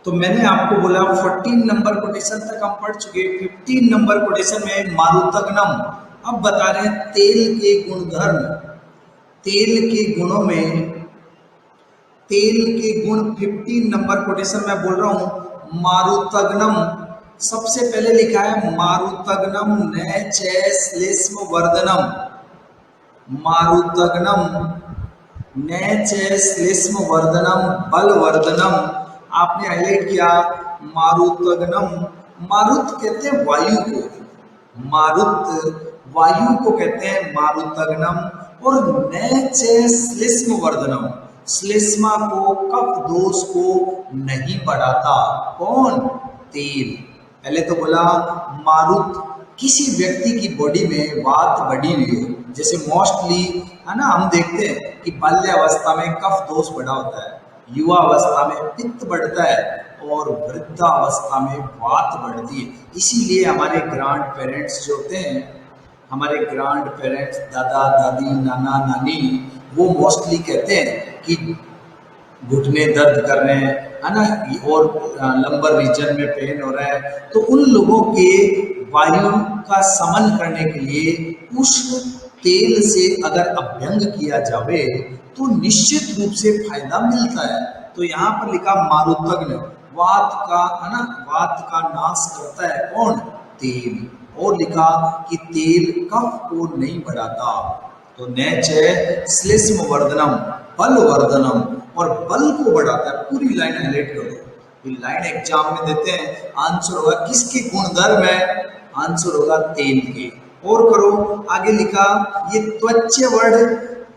तो मैंने आपको बोला 14 नंबर कोटेशन तक हम पढ़ चुके। 15 नंबर कोटेशन में मारुतगनम। अब बता रहे हैं तेल के गुणधर्म। तेल के गुणों में तेल के गुण 15 नंबर कोटेशन में बोल रहा हूं। मारुतगनम सबसे पहले लिखा है मारुतगनम न श्लेष्म वर्धनम। मारुतगनम न श्लेष्म वर्धनम बलवर्धनम। आपने हाईलाइट किया मारुतगनम। मारुत कहते हैं वायु को, मारुत वायु को कहते हैं मारुतगनम। और न श्लेष्म वर्धनम, श्लेष्मा को कफ दोष को नहीं बढ़ाता। कौन? तेल। पहले तो बोला मारुत किसी व्यक्ति की बॉडी में वात बढ़ी हुई हो, जैसे मोस्टली है ना, हम देखते हैं कि बाल्यावस्था में कफ दोष बढ़ा होता है, युवा अवस्था में पित्त बढ़ता है और वृद्धावस्था में वात बढ़ती है। इसीलिए हमारे ग्रैंड पेरेंट्स जो होते हैं, हमारे ग्रैंड पेरेंट्स, दादा दादी, नाना नानी, वो मोस्टली कहते हैं कि घुटने दर्द कर रहे हैं, है ना, और लंबर रीजन में पेन हो रहा है, तो उन लोगों के वायु का समन करने के लिए उष्ण तेल से अगर अभ्यंग किया जावे तो निश्चित रूप से फायदा मिलता है। तो यहाँ पर लिखा मारुतग्न, वात का, है ना, वात का नाश करता है कौन? तेल। और लिखा कि तेल कफ को नहीं बढ़ाता। तो नैच है श्लेष्म वर्धनम बलवर्धनम, और बल को बढ़ाता है। पूरी लाइन हाईलाइट करो, ये लाइन एग्जाम में देते हैं। आंसर होगा किसके गुणधर्म है? आंसर होगा तेल के। और करो, आगे लिखा ये त्वचा वर्ड,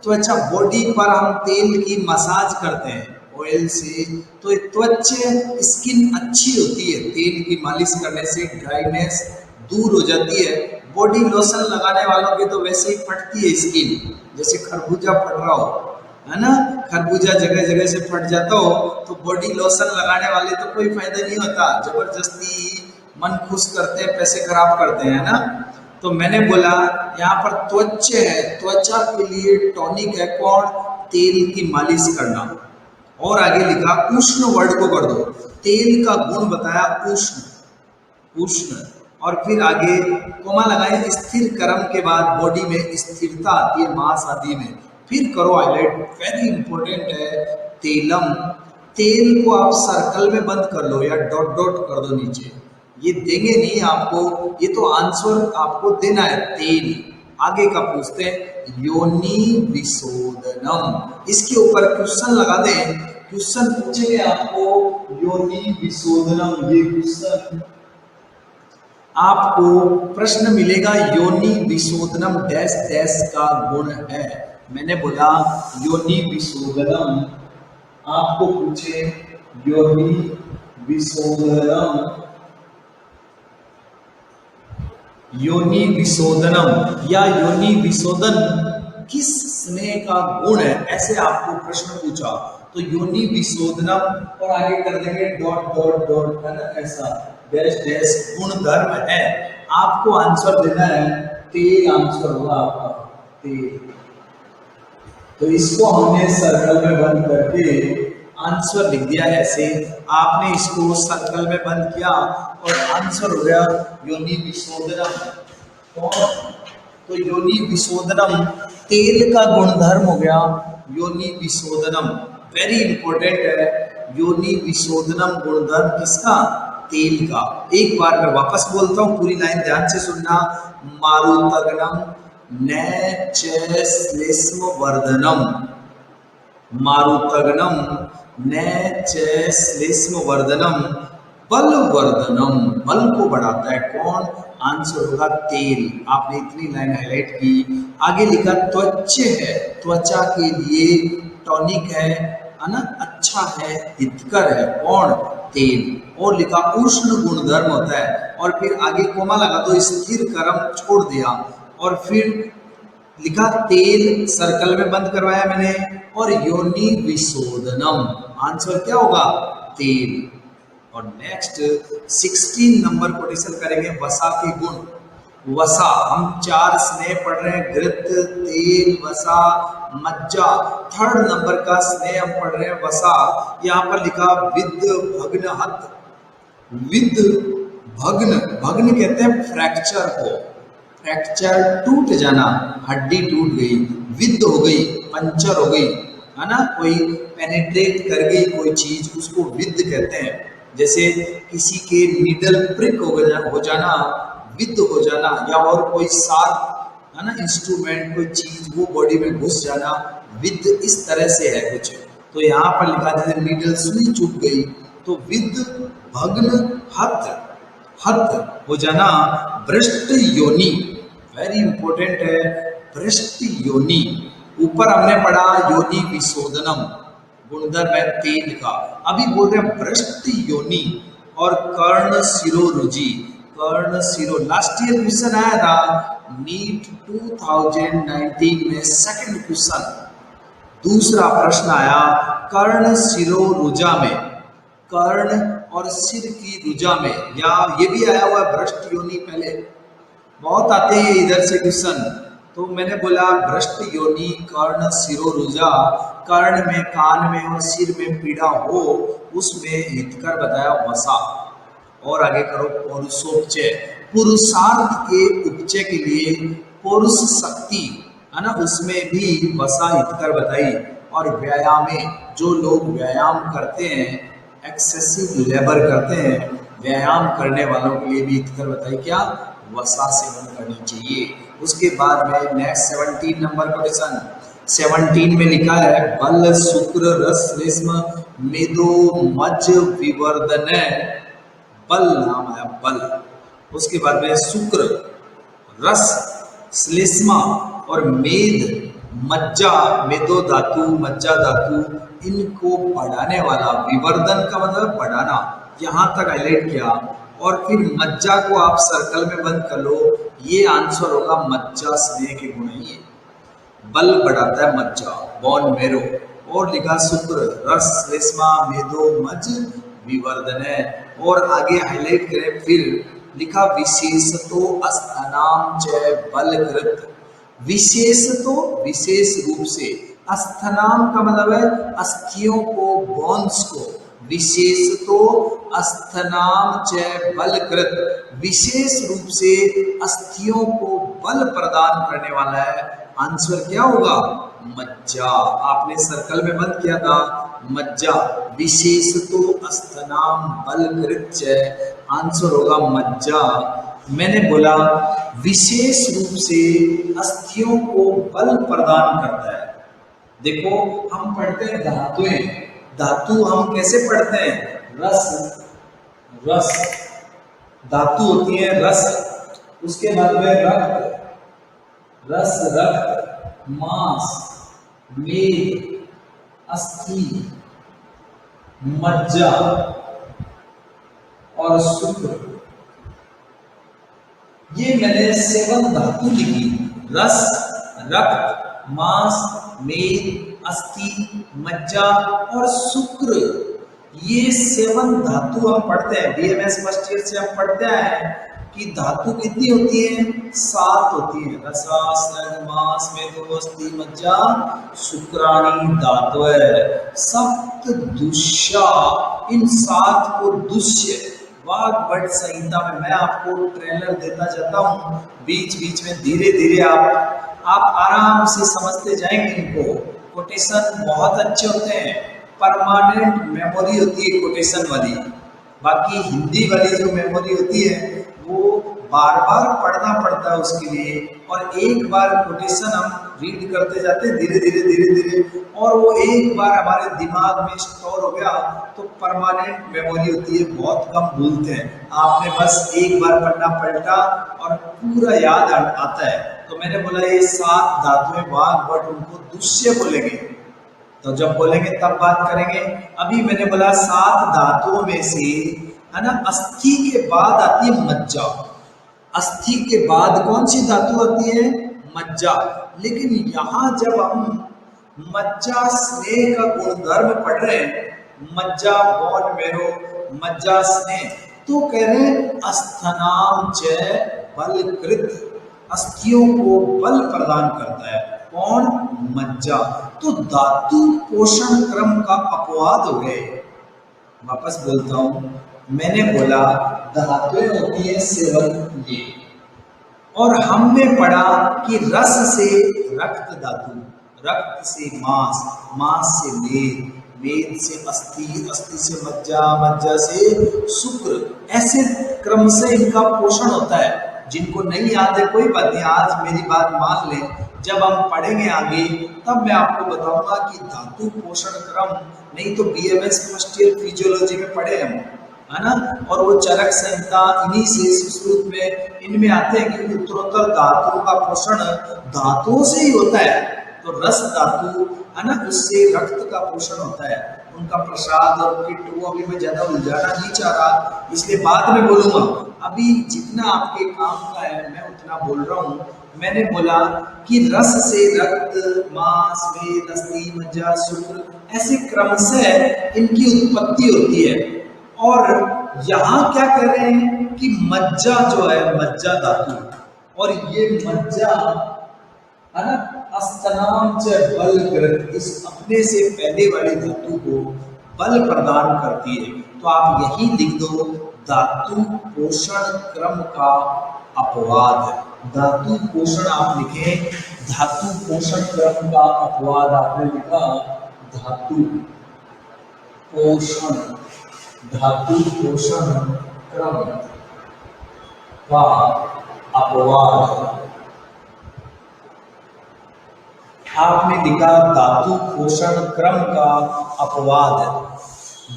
त्वचा बॉडी पर हम तेल की मसाज करते हैं ऑयल से, तो त्वचा स्किन अच्छी होती है। तेल की मालिश करने से ड्राइनेस दूर हो जाती है। बॉडी लोशन लगाने वालों की तो वैसे ही फटती है स्किन, जैसे खरबूजा फट रहा हो, है ना, खरबूजा जगह जगह से फट जाता हो, तो बॉडी लोशन लगाने वाले तो कोई फायदा नहीं होता, जबरदस्ती मन खुश करते हैं, पैसे खराब करते हैं, ना। तो मैंने बोला यहाँ पर त्वचा है, त्वचा के लिए टॉनिक है कौन? तेल की मालिश करना। और आगे लिखा उष्ण वर्ड को कर दो, तेल का गुण बताया उष्ण, उष्ण। और फिर आगे कोमा लगाए, स्थिर कर्म के बाद बॉडी में स्थिरता आती है, मांस आदि में। फिर करो हाईलाइट, वेरी इंपॉर्टेंट है तेलम। तेल को आप सर्कल में बंद कर लो या डॉट डॉट कर दो नीचे, ये देंगे नहीं आपको, ये तो आंसर आपको देना है तेल। आगे का पूछते हैं योनि विशोधनम, इसके ऊपर क्वेश्चन लगा दें, क्वेश्चन पूछेंगे आपको योनि विशोधनम। ये क्वेश्चन आपको प्रश्न मिलेगा, योनि विशोधनम डैश डैश का गुण है। मैंने बोला योनि विशोधनम, आपको पूछे योनि विशोधनम, योनि विशोधनम या योनि विशोधन किस स्नेह का गुण है, ऐसे आपको प्रश्न पूछा तो योनि विशोधनम और आगे कर देंगे डॉट डॉट डॉट, है ना, ऐसा डैश डैश गुणधर्म है। आपको आंसर देना है तेल, आंसर होगा आपका तेल। तो इसको हमने सर्कल में बंद करके आंसर लिख दिया ऐसे, आपने इसको सर्कल में बंद किया और आंसर हो गया योनि विशोधनम। तो योनि विशोधनम तेल का गुणधर्म हो गया योनि विशोधनम, वेरी इंपॉर्टेंट है। योनि विशोधनम गुणधर्म किसका? तेल का। एक बार मैं वापस बोलता हूँ, पूरी लाइन ध्यान से सुनना। मारुतगनम न श्लेष्म वर्धनम, मारुतगनम न श्लेष्म वर्धनम बलवर्धनम, बल को बढ़ाता है कौन? आंसर होगा तेल। आपने इतनी लाइन हाईलाइट की। आगे लिखा त्वचा है, त्वचा के लिए टॉनिक है ना, अच्छा है, हितकर है कौन? तेल। और लिखा उष्ण गुणधर्म होता है, और फिर आगे कोमा लगा तो स्थिर कर्म छोड़ दिया, और फिर लिखा तेल, सर्कल में बंद करवाया मैंने, और योनि विशोधनम, आंसर क्या होगा? तेल। और नेक्स्ट 16 नंबर कोटेशन करेंगे वसा के गुण। वसा, हम 4 स्नेह पढ़ रहे हैं, घृत, तेल, वसा, मज्जा। थर्ड नंबर का स्नेह हम पढ़ रहे हैं वसा। यहाँ पर लिखा विद भग्न हत। विद भग्न, भग्न कहते हैं फ्रैक्चर को, फ्रैक्चर टूट जाना, हड्डी टूट गई, विद हो गई, पंचर हो गई, है ना, कोई पेनिट्रेट कर गई कोई चीज, उसको विद कहते हैं। जैसे किसी के नीडल प्रिक हो जाना, विद हो जाना, या और कोई शार्प, है ना, इंस्ट्रूमेंट, कोई चीज वो बॉडी में घुस जाना, विद इस तरह से है कुछ। तो यहाँ पर लिखा जैसे नीडल सुई चुभ गई, तो विद भग्न हत, हत हो जाना, भ्रष्ट योनि, वेरी इंपॉर्टेंट है, भ्रष्ट योनि। ऊपर हमने पढ़ा योनि विशोधनम, गुणधर्म है तेल का, अभी बोल रहे हैं भ्रष्ट योनि। और कर्ण शिरो रुचि, कर्ण शिरो, लास्ट ईयर क्वेश्चन आया था नीट 2019 में, सेकंड क्वेश्चन, दूसरा प्रश्न आया कर्ण शिरो रुजा में, कर्ण और सिर की रुजा में, या ये भी आया हुआ भ्रष्ट योनि, पहले बहुत आते हैं इधर से क्वेश्चन। तो मैंने बोला भ्रष्ट योनि कर्ण शिरो रुजा, कर्ण में, कान में और सिर में पीड़ा हो, उसमें हितकर बताया वसा। और आगे करो पौरुषोपचय, पुरुषार्थ के उपचय के लिए पौरुष शक्ति, है ना, उसमें भी वसा हितकर बताई। और व्यायाम में, जो लोग व्यायाम करते हैं, एक्सेसिव लेबर करते हैं, व्यायाम करने वालों के लिए भी हितकर बताई क्या, वसा सेवन करनी चाहिए। उसके बाद में नेक्स्ट 17 नंबर का क्वेश्चन, 17 में लिखा है बल शुक्र रस रेशम मेदो मज विवर्धन, बल नाम है बल। उसके बाद में शुक्र, रस, श्लेष्मा और मेद, मज्जा, मेदो धातु, मज्जा धातु, इनको बढ़ाने वाला, विवर्धन का मतलब बढ़ाना, यहाँ तक हाईलाइट किया। और फिर मज्जा को आप सर्कल में बंद कर लो, ये आंसर होगा मज्जा स्नेह के गुण है ये, बल बढ़ाता है मज्जा, बोन मेरो। और लिखा शुक्र, रस, श्लेष्मा, मेदो, मज विवर्धन है। और आगे हाईलाइट करें, फिर लिखा विशेषतो अस्थनाम च बलकृत, विशेषतो, विशेष रूप से, अस्थनाम का मतलब है अस्थियों को, बोन्स को, विशेषतो अस्थनाम च बलकृत, विशेष रूप से अस्थियों को बल प्रदान करने वाला है। आंसर क्या होगा, मज्जा। आपने सर्कल में बंद किया था मज्जा, विशेषतो अस्थनाम बलकृत, आंसर होगा मज्जा। मैंने बोला विशेष रूप से अस्थियों को बल प्रदान करता है। देखो हम पढ़ते हैं धातुएं, धातु हम कैसे पढ़ते हैं, रस, रस धातु होती है रस, उसके बाद में रक्त, रस, रक्त, मांस, मेद, अस्थि, मज्जा और शुक्र। ये मैंने 7 धातु लिखी, रस, रक्त, मांस, मेद, अस्थि, मज्जा और शुक्र। ये 7 धातु हम पढ़ते हैं, बीएमएस फर्स्ट ईयर से हम पढ़ते हैं कि धातु कितनी होती है, 7 होती है, रसा, स्लग, मांस, मेदो, अस्थि, मज्जा, शुक्राणी धातु है। सप्त दुष्या, इन 7 को दुष्य, वाग वट संहिता में मैं आपको ट्रेलर देता जाता हूँ, बीच बीच में धीरे धीरे आप आराम से समझते जाएंगे इनको। कोटेशन बहुत अच्छे होते हैं, परमानेंट मेमोरी होती है कोटेशन वाली, बाकी हिंदी वाली जो मेमोरी होती है वो बार बार पढ़ना पड़ता है उसके लिए। और एक बार कोटेशन हम रीड करते जाते हैं धीरे धीरे धीरे धीरे, और वो एक बार हमारे दिमाग में स्टोर हो गया तो परमानेंट मेमोरी होती है, बहुत कम भूलते हैं। आपने बस एक बार पढ़ना पलटा और पूरा याद आता है। तो मैंने बोला ये 7 धातुएं वाग वट, उनको दुष्य बोलेंगे, तो जब बोलेंगे तब बात करेंगे। अभी मैंने बोला 7 धातुओं में से, है ना, अस्थि के बाद आती है मज्जा, अस्थि के बाद कौन सी धातु आती है, मज्जा। लेकिन यहाँ जब हम मज्जा स्नेह का गुणधर्म पढ़ रहे हैं, मज्जा बोन मेरो, मज्जा स्नेह, तो कह रहे हैं अस्थनाम च बलकृत, अस्थियों को बल प्रदान करता है। कौन? मज्जा। तो धातु पोषण क्रम का अपवाद हो गए। वापस बोलता हूं, मैंने बोला धातुएं होती है 7 ये, और हमने पढ़ा कि रस से रक्त धातु, रक्त से मांस, मांस से मेद, मेद से अस्थि, अस्थि से मज्जा, मज्जा से शुक्र, ऐसे क्रम से इनका पोषण होता है। जिनको नहीं याद है कोई बात नहीं, आज मेरी बात मान लें, जब हम पढ़ेंगे आगे तब मैं आपको बताऊंगा कि धातु पोषण क्रम, नहीं तो बीएमएस फर्स्ट ईयर फिजियोलॉजी में पढ़े हम, है ना। और वो चरक संहिता इन्हीं से सुश्रुत में इनमें आते हैं कि उत्तरोत्तर धातुओं का पोषण धातुओं से ही होता है। तो रस धातु है ना, उससे रक्त का पोषण होता है, उनका प्रसाद और किट, वो अभी मैं ज्यादा उलझाना नहीं चाह रहा, इसलिए बाद में बोलूंगा। अभी जितना आपके काम का है मैं उतना बोल रहा हूँ। मैंने बोला कि रस से रक्त, मांस, मेद, अस्थि, मज्जा, शुक्र, ऐसे क्रम से इनकी उत्पत्ति होती है। और यहाँ क्या कह रहे हैं कि मज्जा जो है, मज्जा धातु, और ये मज्जा है ना, अस्तनाम च बलकृत, इस अपने से पहले वाली धातु को बल प्रदान करती है। तो आप यही लिख दो, धातु पोषण क्रम का अपवाद है। धातु पोषण आप लिखें, धातु पोषण क्रम का अपवाद आपने लिखा, धातु पोषण, धातु पोषण क्रम का अपवाद। आपने लिखा धातु पोषण क्रम का अपवाद।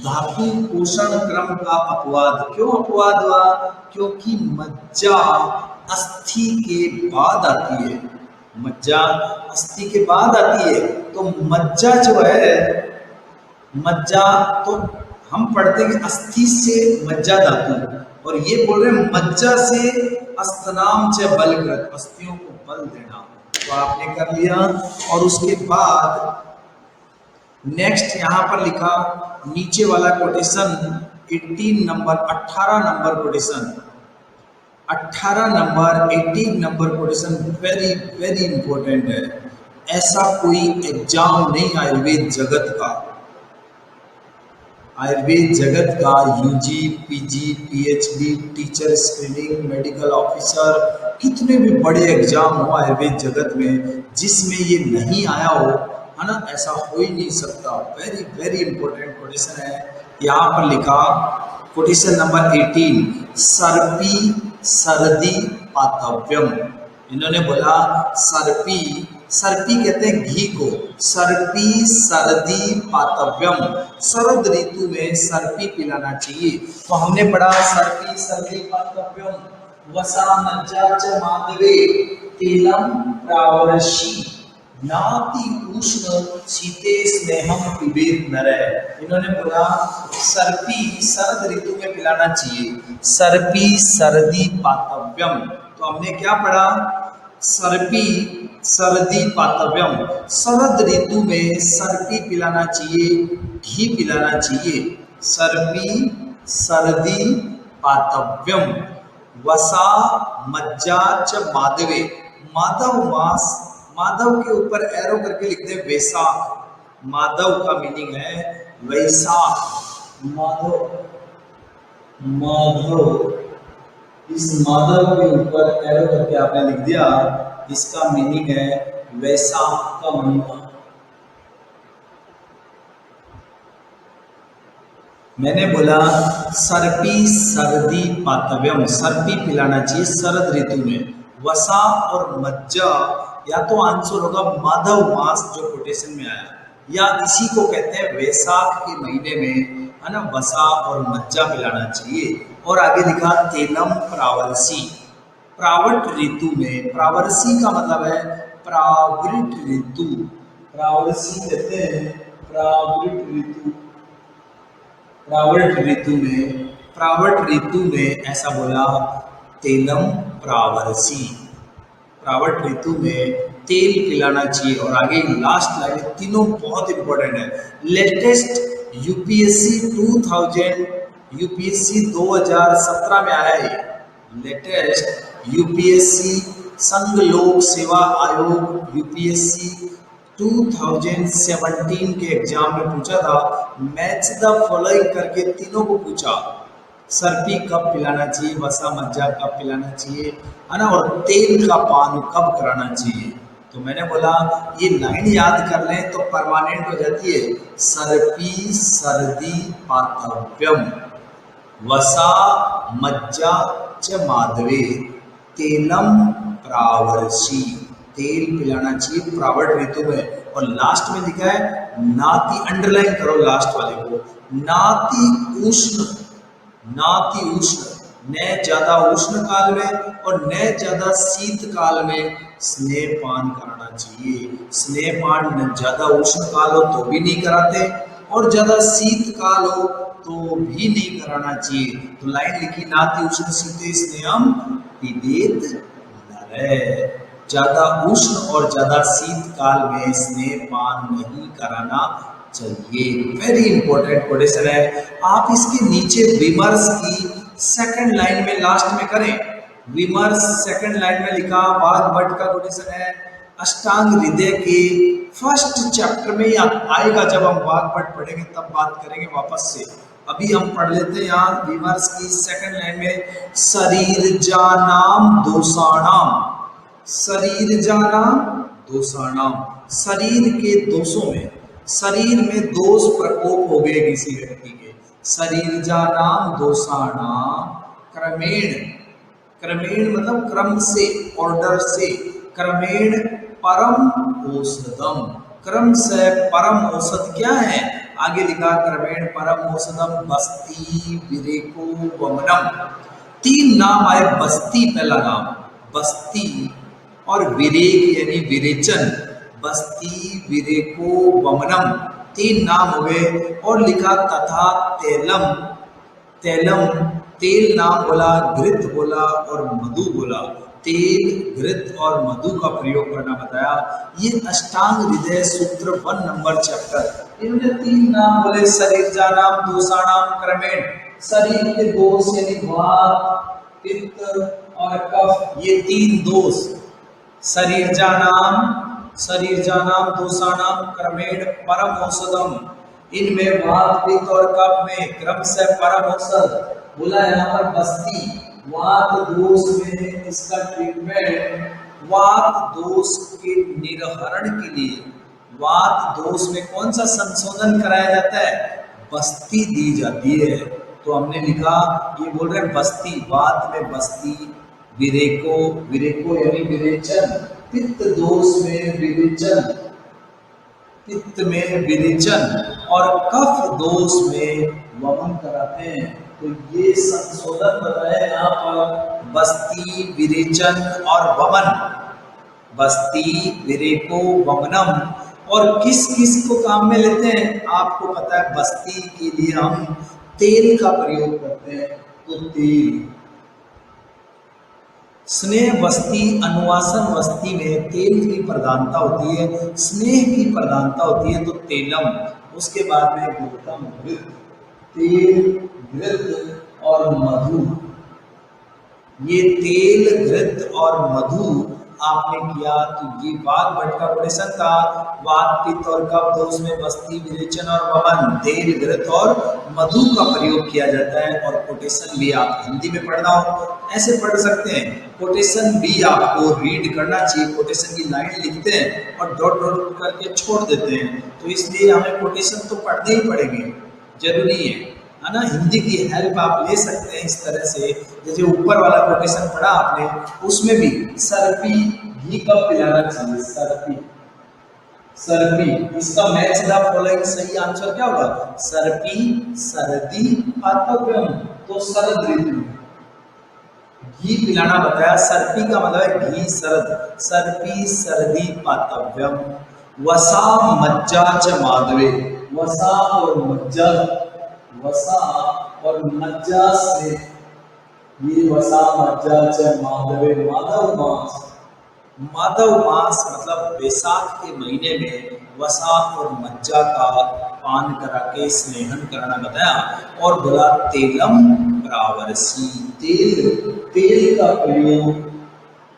धातु पोषण क्रम का अपवाद क्यों अपवाद हुआ? क्योंकि मज्जा अस्थि के बाद आती है, मज्जा अस्थि के बाद आती है। तो मज्जा जो है, मज्जा तो हम पढ़ते हैं कि अस्थि से मज्जा धातु, और ये बोल रहे हैं मज्जा से अस्तनाम च बलकृत, अस्थियों को बल देना। तो आपने कर लिया। और उसके बाद नेक्स्ट यहाँ पर लिखा, नीचे वाला quotation 18 number, 18 number quotation, 18 number, 18 number quotation very very important है। ऐसा कोई एग्जाम नहीं आयुर्वेद जगत का, आयुर्वेद जगत का UG, PG, PhD, teacher screening, medical officer, कितने भी बड़े एग्जाम हो आयुर्वेद जगत में, जिसमें ये नहीं आया हो, है ना, ऐसा हो ही नहीं सकता। वेरी वेरी इंपॉर्टेंट कोटेशन है। यहाँ पर लिखा कोटेशन नंबर 18, सर्पी सर्दी पातव्यम। इन्होंने बोला सर्पी, सर्पी कहते हैं घी को, सर्पी सर्दी पातव्यम, शरद ऋतु में सर्पी पिलाना चाहिए। तो हमने पढ़ा सर्पी सर्दी पातव्यम, वसा मज्जा च माधवे तेलम प्रावरशी नाति उष्ण शीते स्नेहम पिबेत नरः। इन्होंने बोला सर्पी शरद ऋतु में पिलाना चाहिए, सर्पी सर्दी पातव्यम। तो हमने क्या पढ़ा? सर्पी सर्दी पातव्यम, शरद ऋतु में सर्पी पिलाना चाहिए, घी पिलाना चाहिए। सर्पी सर्दी पातव्यम, वसा मज्जा च माधवे, माधव मास, माधव के ऊपर एरो करके लिखते हैं वैशाख, माधव का मीनिंग है वैशाख, माधव, माधव, इस माधव के ऊपर एरो करके आपने लिख दिया, इसका मीनिंग है वैशाख का महीना। मैंने बोला सर्पी सर्दी पातव्यम, सर्पी पिलाना चाहिए शरद ऋतु में। वसा और मज्जा, या तो आंसर होगा माधव मास जो कोटेशन में आया, या इसी को कहते हैं वैशाख के महीने में, है ना, वसा और मज्जा पिलाना चाहिए। और आगे लिखा तेलम प्रावरसी, प्रावट ऋतु में, प्रावरसी का मतलब है प्रावृत ऋतु, प्रावरसी कहते हैं प्रावृत ऋतु, प्रावट ऋतु में, प्रावट ऋतु में ऐसा बोला तेलम प्रावरसी, प्रावट ऋतु में तेल पिलाना चाहिए। और आगे लास्ट लाइन, तीनों बहुत इंपॉर्टेंट है। लेटेस्ट यूपीएससी 2000, यूपीएससी 2017 में आया है, लेटेस्ट यूपीएससी संघ लोक सेवा आयोग यूपीएससी 2017 के एग्जाम में पूछा था, मैच द फॉलोइंग करके तीनों को पूछा, सर्पी कब पिलाना चाहिए, वसा मज्जा कब पिलाना चाहिए, है ना, और तेल का पान कब कराना चाहिए। तो मैंने बोला ये लाइन याद कर लें तो परमानेंट हो जाती है, सर्पी सर्दी पातव्यम वसा मज्जा च माधवे तेलम प्रावर्षि, तेल पिलाना चाहिए प्रावट ऋतु में। और लास्ट में लिखा है नाति, अंडरलाइन करो लास्ट वाले को, नाति उष्ण, नाति उष्ण, न ज्यादा उष्ण काल में और न ज्यादा शीत काल में स्नेह पान कराना चाहिए। स्नेह पान न ज्यादा उष्ण काल हो तो भी नहीं कराते और ज्यादा शीत काल हो तो भी नहीं कराना चाहिए। तो लाइन लिखी, नाति उष्ण शीते स्नेहम पिबेत नरः, ज्यादा उष्ण और ज्यादा शीत काल में स्नेह पान नहीं कराना चाहिए। वेरी इंपॉर्टेंट कोटेशन है। आप इसके नीचे विमर्श की सेकंड लाइन में लास्ट में करें, विमर्श सेकंड लाइन में लिखा वाद भट्ट का कोटेशन है, अष्टांग हृदय के फर्स्ट चैप्टर में आएगा, जब हम वाद भट्ट पढ़ेंगे तब बात करेंगे वापस से। अभी हम पढ़ लेते हैं यहाँ विमर्श की सेकंड लाइन में, शरीर जानाम दोषाणाम, शरीर जानाम दोषाणाम, शरीर के दोषों में, शरीर में दोष प्रकोप हो गए किसी व्यक्ति के, शरीर जानाम दोषाणाम क्रमेण, क्रमेण मतलब क्रम से, ऑर्डर से, क्रमेण परम औषधम, क्रम से परम औषध क्या है, आगे लिखा क्रमेण परम औषधम बस्ती विरेको वमनम। तीन नाम आए, बस्ती पहला नाम, बस्ती और विरेक यानी विरेचन, बस्ती विरेको वमनम तीन नाम हो गए। और लिखा तथा तेलम, तेलम तेल नाम बोला, घृत बोला और मधु बोला, तेल घृत और मधु का प्रयोग करना बताया। ये अष्टांग हृदय सूत्र 1 नंबर चैप्टर, इन्होंने तीन नाम बोले, शरीर जानाम दोषाणाम क्रमेण, शरीर के दोष यानी वात पित्त और कफ, ये तीन दोष, शरीर जानाम दोषाणाम क्रमेण परम औषधम, इनमें वात पित्त और कफ में क्रम से परम औषध बोला। यहाँ पर बस्ती, वात दोष में इसका ट्रीटमेंट, वात दोष के निरहरण के लिए, वात दोष में कौन सा संशोधन कराया जाता है, बस्ती दी जाती है। तो हमने लिखा, ये बोल रहे हैं बस्ती, वात में बस्ती, विरेको, विरेको यानी विरेचन, पित्त दोष में विरेचन, पित्त में विरेचन और कफ दोष में वमन कराते हैं। तो ये संशोधन बताए यहाँ पर, बस्ती विरेचन और वमन, बस्ती विरेको वमनम। और किस किस को काम में लेते हैं आपको पता है, बस्ती के लिए हम तेल का प्रयोग करते हैं, तो तेल, स्नेह बस्ती अनुवासन बस्ती में तेल की प्रधानता होती है, स्नेह की प्रधानता होती है, तो तेलम, उसके बाद में घृतम, घृत, तेल घृत और मधु, ये तेल घृत और मधु आपने किया। तो ये वात भट्ट का कोटेशन था, वात पित्त और कफ दोष में बस्ती विरेचन और वमन, तेल घृत और मधु का प्रयोग किया जाता है। और कोटेशन भी आप हिंदी में पढ़ना हो ऐसे पढ़ सकते हैं, कोटेशन भी आपको रीड करना चाहिए, कोटेशन की लाइन लिखते हैं और डॉट डॉट करके छोड़ देते हैं, तो इसलिए हमें कोटेशन तो पढ़ने ही पड़ेंगे, जरूरी है ना। हिंदी की हेल्प आप ले सकते हैं इस तरह से, जैसे ऊपर वाला कोटेशन पढ़ा आपने, उसमें भी सर्पी घी कब पिलाना चाहिए, सर्पी, सर्पी, इसका मैच द फॉलोइंग सही आंसर क्या होगा, सर्पी सर्दी पातव्यम, तो शरद ऋतु घी पिलाना बताया, सर्पी का मतलब है घी, शरद, सर्पी सर्दी पातव्यम, वसा मज्जा च माधवे, वसा और मज्जा, वसा और मज्जा से, ये वसा मज्जा च माधवे, माधव मास, माधव मास मतलब वैशाख के महीने में वसा और मज्जा का पान करा के स्नेहन कराना बताया। और बोला तेलम प्रावर्षि, तेल, तेल का प्रयोग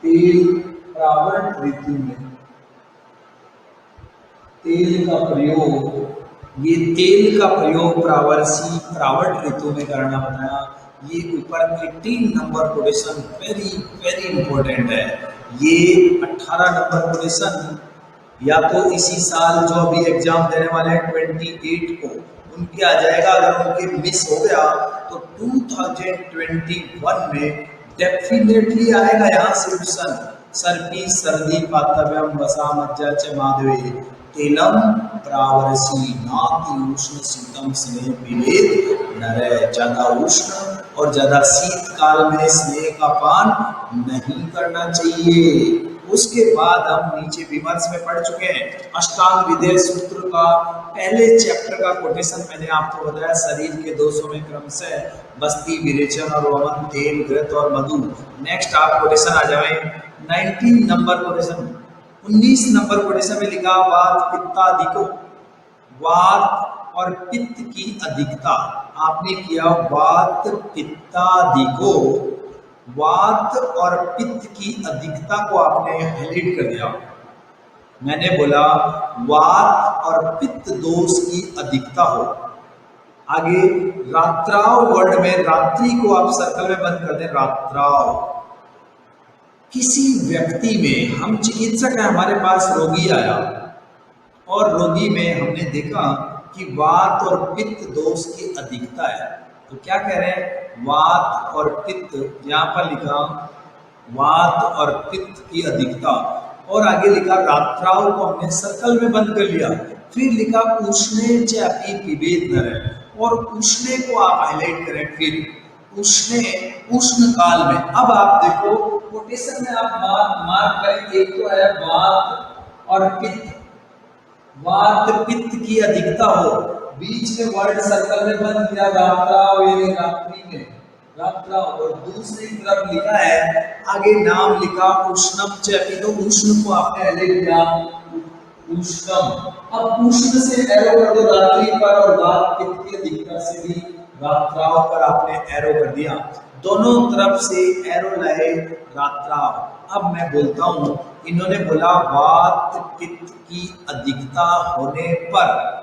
तेल प्रावट ऋतु में, तेल का प्रयोग, ये तेल का प्रयोग प्रावट ऋतु में करना बताया। ये ऊपर 18 number question very very important है। ये 18 नंबर क्वेश्चन या तो इसी साल जो अभी एग्जाम देने वाले हैं 28 को उनके आ जाएगा, अगर उनके मिस हो गया तो 2021 में डेफिनेटली आएगा यहाँ से क्वेश्चन। सर्पी सर्दी पातव्यम वसा मज्जा च माधवे तेलम प्रावरसी नाति उष्ण शीतम स्नेह विभेद नरय। ज्यादा उष्ण और ज्यादा शीत काल में स्नेह का पान नहीं करना चाहिए। उसके बाद हम नीचे विमर्श में पढ़ चुके हैं। अष्टांग विधेय सूत्र का पहले चैप्टर का कोटेशन मैंने आपको बताया। शरीर के दोषों में क्रमशः बस्ती, विरेचन और वमन, तेल, घृत और मधु। नेक्स्ट आप कोटेशन आ जाए 19 नंबर कोटेशन। 19 नंबर कोटेशन में लिखा वात पित्तादिको, वात और पित्त की अधिकता। आपने किया वात पित्तादिको, वात और पित्त की अधिकता को आपने हाईलाइट कर दिया। मैंने बोला वात और पित्त दोष की अधिकता हो। आगे रात्राव वर्ड में रात्रि को आप सर्कल में बंद कर दें। रात्राव, किसी व्यक्ति में, हम चिकित्सक हैं, हमारे पास रोगी आया और रोगी में हमने देखा कि वात और पित्त दोष की अधिकता है। तो क्या कह रहे हैं? वात और पित्त, यहाँ पर लिखा वात और पित्त की अधिकता, और आगे लिखा रात्राव को हमने सर्कल में बंद कर लिया। फिर लिखा उष्णे च अपि पिबेद नरः, और उष्णे को आप हाईलाइट करें। फिर उष्णे, उष्ण काल में। अब आप देखो कोटेशन में आप मार्क करें, एक तो है वात और पित्त, वात पित्त की अधिकता हो, बीच में वर्ड सर्कल में बंद किया रात्राव, यानी रात्रि में, रात्राव, और दूसरी तरफ लिखा है आगे नाम लिखा उष्णम च अपि, तो उष्ण को आपने हाईलाइट किया उष्णम। अब उष्ण से एरो कर दो रात्रि पर, और वात पित्त की अधिकता से भी रात्राव पर आपने एरो कर दिया। दोनों तरफ से एरो लाए रात्राव। अब मैं बोलता हूं, इन्होंने बोला वात पित्त की अधिकता होने पर,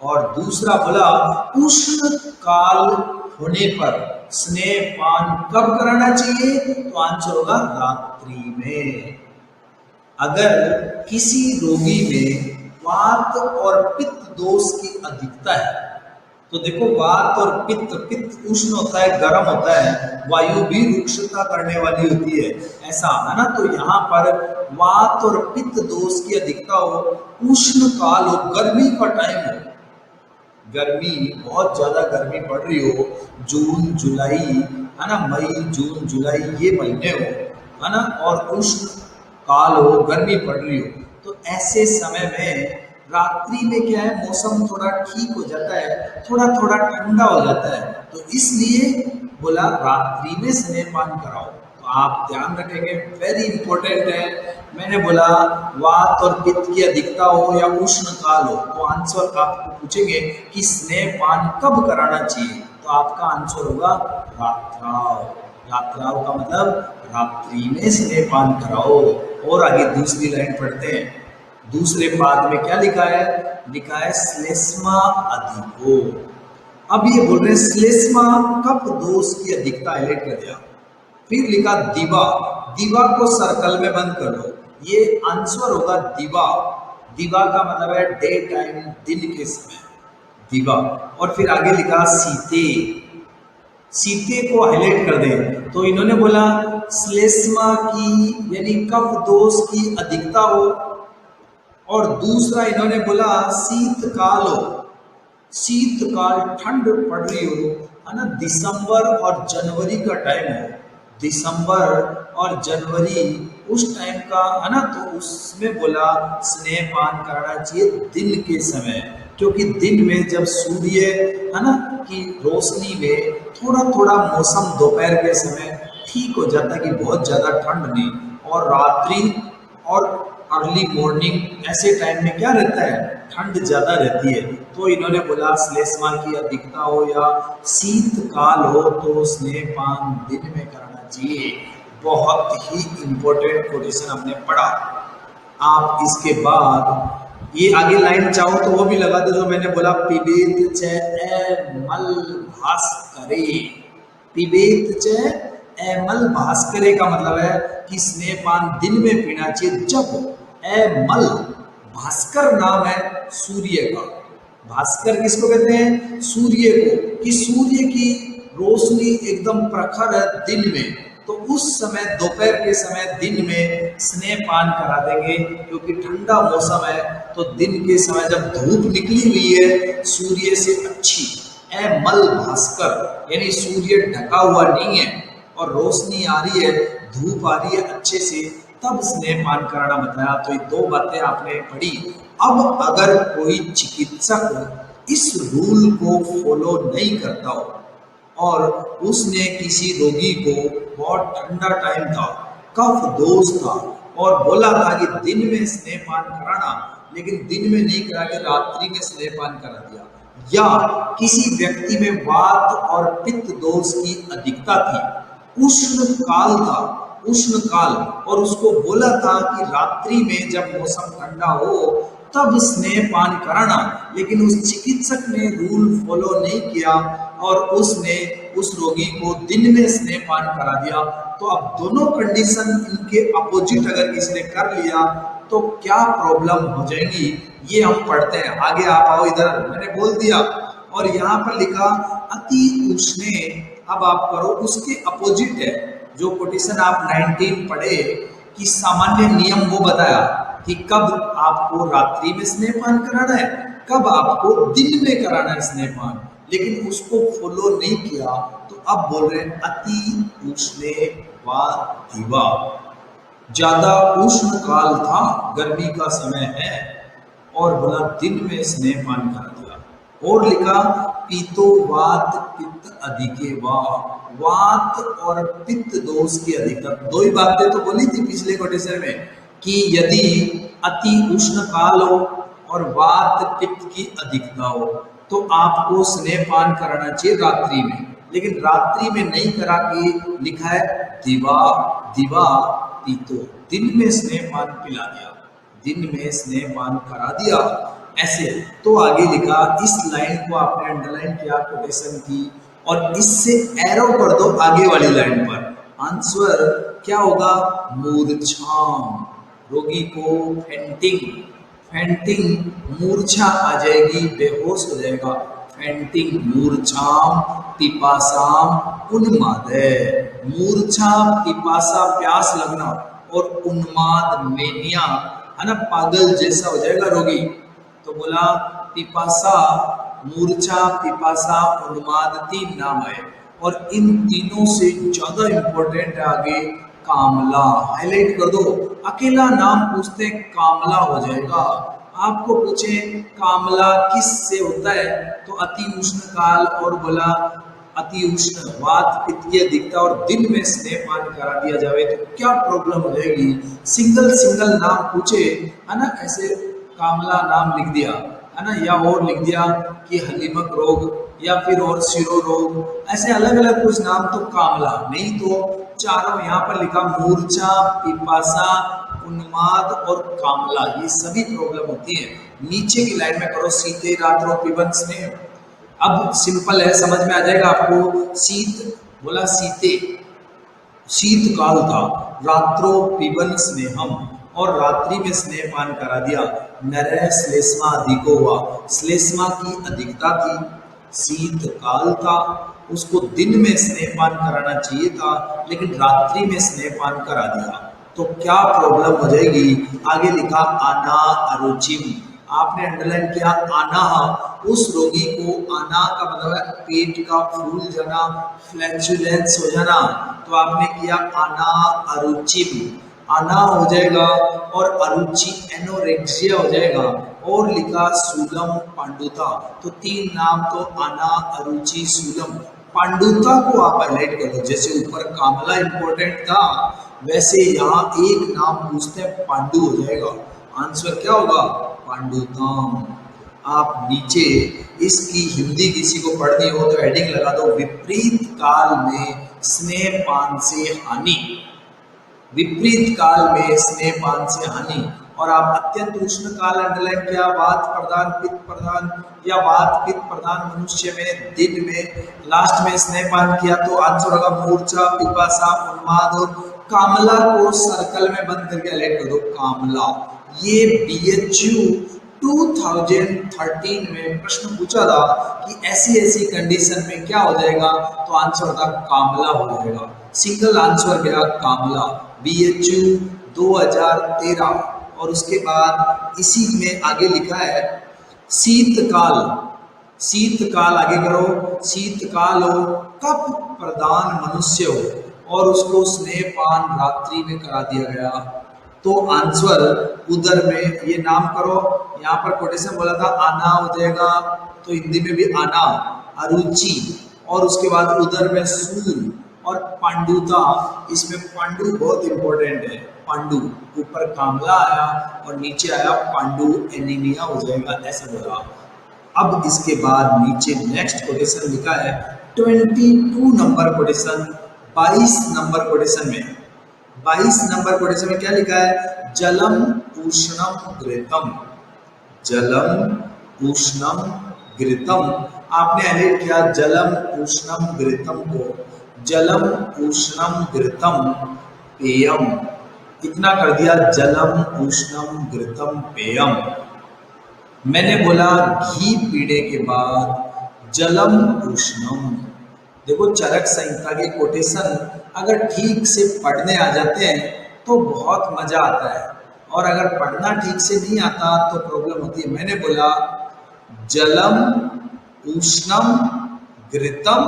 और दूसरा बोला उष्ण काल होने पर स्नेह पान कब कराना चाहिए? तो आंसर होगा रात्रि में। अगर किसी रोगी में वात और पित्त दोष की अधिकता है, तो देखो वात और पित्त, पित्त उष्ण होता है, गर्म होता है, वायु भी रुक्षता करने वाली होती है, ऐसा है ना। तो यहाँ पर वात और पित्त दोष की अधिकता हो, उष्ण काल हो, गर्मी का टाइम हो, गर्मी बहुत ज्यादा गर्मी पड़ रही हो, जून जुलाई है ना, मई जून जुलाई ये महीने हो, है ना, और उष्ण काल हो, गर्मी पड़ रही हो, तो ऐसे समय में रात्रि में क्या है, मौसम थोड़ा ठीक हो जाता है, थोड़ा थोड़ा ठंडा हो जाता है, तो इसलिए बोला रात्रि में स्नेहपान कराओ। तो आप ध्यान रखेंगे, वेरी इंपॉर्टेंट है। मैंने बोला वात और पित्त की अधिकता हो या उष्ण काल हो, तो आंसर आपको पूछेंगे कि स्नेहपान कब कराना चाहिए, तो आपका आंसर होगा रात्राव। रात्राव का मतलब रात्रि में स्नेहपान कराओ। और आगे दूसरी लाइन पढ़ते हैं। दूसरे पाद में क्या लिखा है? लिखा है श्लेष्मा अधिको। अब ये बोल रहे हैं श्लेष्मा कफ दोष की अधिकता हाईलाइट कर दिया। फिर लिखा दिवा, दिवा को सर्कल में बंद कर दो, ये आंसर होगा दिवा। दिवा का मतलब है डे टाइम, दिन के समय, दिवा। और फिर आगे लिखा सीते, सीते को हाईलाइट कर दें, तो इन्होंने बोला श्लेष्मा की यानी कफ दोष की अधिकता हो, और दूसरा इन्होंने बोला शीतकाल हो, शीतकाल ठंड पड़ रही हो, है ना, दिसंबर और जनवरी का टाइम हो, दिसंबर और जनवरी उस टाइम का, है ना, तो उसमें बोला स्नेहपान करना चाहिए दिन के समय, क्योंकि दिन में जब सूर्य, है ना, की रोशनी में थोड़ा थोड़ा मौसम दोपहर के समय ठीक हो जाता है कि बहुत ज़्यादा ठंड नहीं, और रात्रि और अर्ली मॉर्निंग ऐसे टाइम में क्या रहता है, ठंड ज़्यादा रहती है। तो इन्होंने बोला श्लेष्मा की अधिकता हो या शीतकाल हो तो स्नेहपान दिन में करना चाहिए। बहुत ही इंपॉर्टेंट कोटेशन हमने पढ़ा। आप इसके बाद ये आगे लाइन चाहो तो वो भी लगा दो जो मैंने बोला, पिबेत च एमल भास्करे। पिबेत च एमल भास्करे का मतलब है कि स्नेहपान दिन में पीना चाहिए जब एमल, भास्कर नाम है सूर्य का। भास्कर किसको कहते हैं? सूर्य को। कि सूर्य की रोशनी एकदम प्रखर है दिन में, तो उस समय दोपहर के समय दिन में स्नेहपान करा देंगे, क्योंकि ठंडा मौसम है। तो दिन के समय जब धूप निकली हुई है सूर्य से अच्छी, एमल भास्कर यानी सूर्य ढका हुआ नहीं है और रोशनी आ रही है, धूप आ रही है अच्छे से, तब स्नेहपान कराना बताया। तो ये दो बातें आपने पढ़ी। अब अगर कोई चिकित्सक इस रूल को फॉलो नहीं करता हो और उसने किसी रोगी को, बहुत ठंडा टाइम था, कफ दोष था, और बोला था कि दिन में स्नेहपान कराना, लेकिन दिन में नहीं करा के रात्रि में स्नेहपान करा दिया, या किसी व्यक्ति में वात और पित्त दोष की अधिकता थी, उष्ण काल था, उष्ण काल, और उसको बोला था कि रात्रि में जब मौसम ठंडा हो तब स्नेहपान कराना, लेकिन उस चिकित्सक ने रूल फॉलो नहीं किया और उसने उस रोगी को दिन में स्नेहपान करा दिया। तो अब दोनों कंडीशन इनके अपोजिट अगर किसी ने कर लिया तो क्या प्रॉब्लम हो जाएगी, ये हम पढ़ते हैं। आगे आप आओ इधर, मैंने बोल दिया, और यहाँ पर लिखा अति उष्णे। अब आप करो, उसके अपोजिट है जो कोटेशन आप 19 पढ़े कि सामान्य नियम वो बताया कि कब आपको रात्रि में स्नेहपान कराना है, कब आपको दिन में कराना है स्नेहपान, लेकिन उसको फॉलो नहीं किया। तो अब बोल रहे हैं अति उष्णे वा दिवा, ज्यादा उष्ण काल था, गर्मी का समय है, और बोला दिन में स्नेहपान करा दिया। और लिखा पीतो वात पित्त अधिके वा, वात और पित्त दोष की अधिकता। दो ही बातें तो बोली थी पिछले कोटेशन में कि यदि अति उष्ण काल हो और वात पित्त की अधिकता हो तो आपको स्नेहपान कराना चाहिए रात्रि में, लेकिन रात्रि में नहीं करा के लिखा है दिवा, दिवा पीतो, दिन में स्नेहपान पिला दिया, दिन में स्नेहपान करा दिया ऐसे। तो आगे लिखा, इस लाइन को आपने अंडरलाइन किया कोटेशन की, और इससे एरो कर दो आगे वाली लाइन पर। आंसर क्या होगा? मूर्छाम, रोगी को फेंटिंग, फेंटिंग, मूर्छा आ जाएगी, बेहोश हो जाएगा। फेंटिंग, मूर्छाम, पिपासाम, उन्मादय। मूर्छा, पिपासा, प्यास लगना, और उन्माद, मेनिया, है ना, पागल जैसा हो जाएगा रोगी। तो बोला पिपासा, मूर्छा, पिपासा, उन्माद, 3 नाम है, और इन तीनों से ज्यादा इंपॉर्टेंट है आगे कामला। हाईलाइट कर दो, अकेला नाम पूछते कामला हो जाएगा। आपको पूछे कामला किस से होता है, तो अति उष्ण काल, और बोला अति उष्ण, वात पित्त की अधिकता, और दिन में स्नेहपान करा दिया जाए तो क्या प्रॉब्लम हो जाएगी। सिंगल सिंगल नाम पूछे, है ना, ऐसे कामला नाम लिख दिया, है ना, या और लिख दिया कि हलीमक रोग, या फिर और सिरो रोग, ऐसे अलग अलग कुछ नाम, तो कामला नहीं। तो चारों यहाँ पर लिखा मूर्छा, पिपासा, उन्माद और कामला, ये सभी प्रॉब्लम होती है। नीचे की लाइन में करो, सीते रात्रो पिबन स्नेह। अब सिंपल है, समझ में आ जाएगा आपको। शीत, बोला सीते, शीत काल था, रात्रो पिबन स्नेहम, और रात्रि में स्नेहपान करा दिया। नरह श्लेष्मा अधिको हुआ, श्लेष्मा की अधिकता थी, शीत काल था, उसको दिन में स्नेहपान कराना चाहिए था, लेकिन रात्रि में स्नेहपान करा दिया, तो क्या प्रॉब्लम हो जाएगी। आगे लिखा आना अरुचिम, आपने अंडरलाइन किया आना, उस रोगी को, आना का मतलब है पेट का फूल जाना, फ्लैचुलेंस हो जाना, तो आपने किया आना अरुचिम, आना हो जाएगा, और अरुचि एनोरेक्सिया हो जाएगा, और लिखा सूलम पांडुता। तो 3 नाम, तो आना, अरुचि, सूलम। पांडुता को आप हाईलाइट कर दो, जैसे ऊपर कामला इंपॉर्टेंट था वैसे यहाँ एक नाम पूछते हैं पांडु हो जाएगा। आंसर क्या होगा? पांडुताम। आप नीचे इसकी हिंदी किसी को पढ़नी हो तो हेडिंग लगा दो, विपरीत काल में स्नेहपान से हानि। विपरीत काल में स्नेहपान से हानि। और आप अत्यंत उष्ण काल अंडरलाइन किया, वात प्रधान पित्त प्रधान या वात पित्त प्रधान मनुष्य में दिन में लास्ट में स्नेहपान किया तो आंसर होगा मूर्छा, पिपासा, उन्माद और कामला को सर्कल में बंद करके हाईलाइट कर दो, कामला। ये BHU 2013 में प्रश्न पूछा था कि ऐसी ऐसी कंडीशन में क्या हो जाएगा, तो आंसर होता कामला हो जाएगा। सिंगल आंसर गया कामला, BHU 2013। और उसके बाद इसी में आगे लिखा है शीतकाल। शीतकाल आगे करो, शीतकाल हो कप प्रधान मनुष्य हो और उसको स्नेहपान रात्रि में करा दिया गया, तो आंसर उदर में, ये नाम करो, यहाँ पर कोटेशन बोला था आना हो जाएगा, तो हिंदी में भी आना, अरुचि, और उसके बाद उदर में सूल और पांडुता। इसमें पांडु बहुत इंपॉर्टेंट है, पांडु, ऊपर कामला आया और नीचे आया पांडु, एनीमिया हो जाएगा, ऐसा बोला। अब इसके बाद नीचे नेक्स्ट कोटेशन लिखा है 22 नंबर कोटेशन, 22 नंबर कोटेशन में, 22 नंबर कोटेशन में क्या लिखा है, जलम उष्णम घृतम, जलम उष्णम घृतम। आपने हाईलाइट किया जलम उष्णम घृतम को, जलम उष्णम घृतम पेयम, इतना कर दिया, जलम उष्णम घृतम पेयम। मैंने बोला घी पीने के बाद जलम उष्णम। देखो चरक संहिता के कोटेशन अगर ठीक से पढ़ने आ जाते हैं तो बहुत मजा आता है, और अगर पढ़ना ठीक से नहीं आता तो प्रॉब्लम होती है। मैंने बोला जलम उष्णम घृतम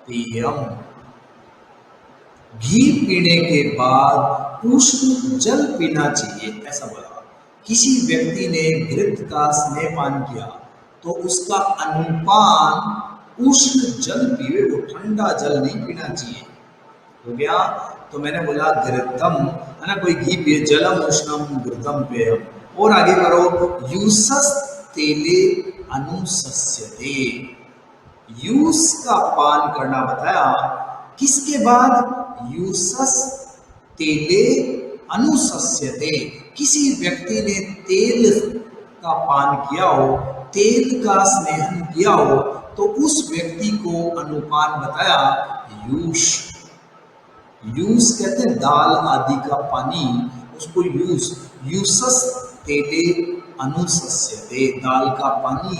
पेयम, घी पीने के बाद उष्ण जल पीना चाहिए, ऐसा बोला। किसी व्यक्ति ने घृत का स्नेहपान किया तो उसका अनुपान उष्ण जल पीवे, वो ठंडा जल नहीं पीना चाहिए, हो गया। तो मैंने बोला घृतम है ना, कोई घी पिए, जलम उष्णम घृतम पेयम। और आगे करो, यूसस तेले अनुसस्यते, यूस का पान करना बताया, किसके बाद, यूसस तेले अनुसस्यते, किसी व्यक्ति ने तेल का पान किया हो, तेल का स्नेहन किया हो, तो उस व्यक्ति को अनुपान बताया यूष। यूस कहते हैं दाल आदि का पानी, उसको यूस, यूसस तेले अनुसस्यते, दाल का पानी,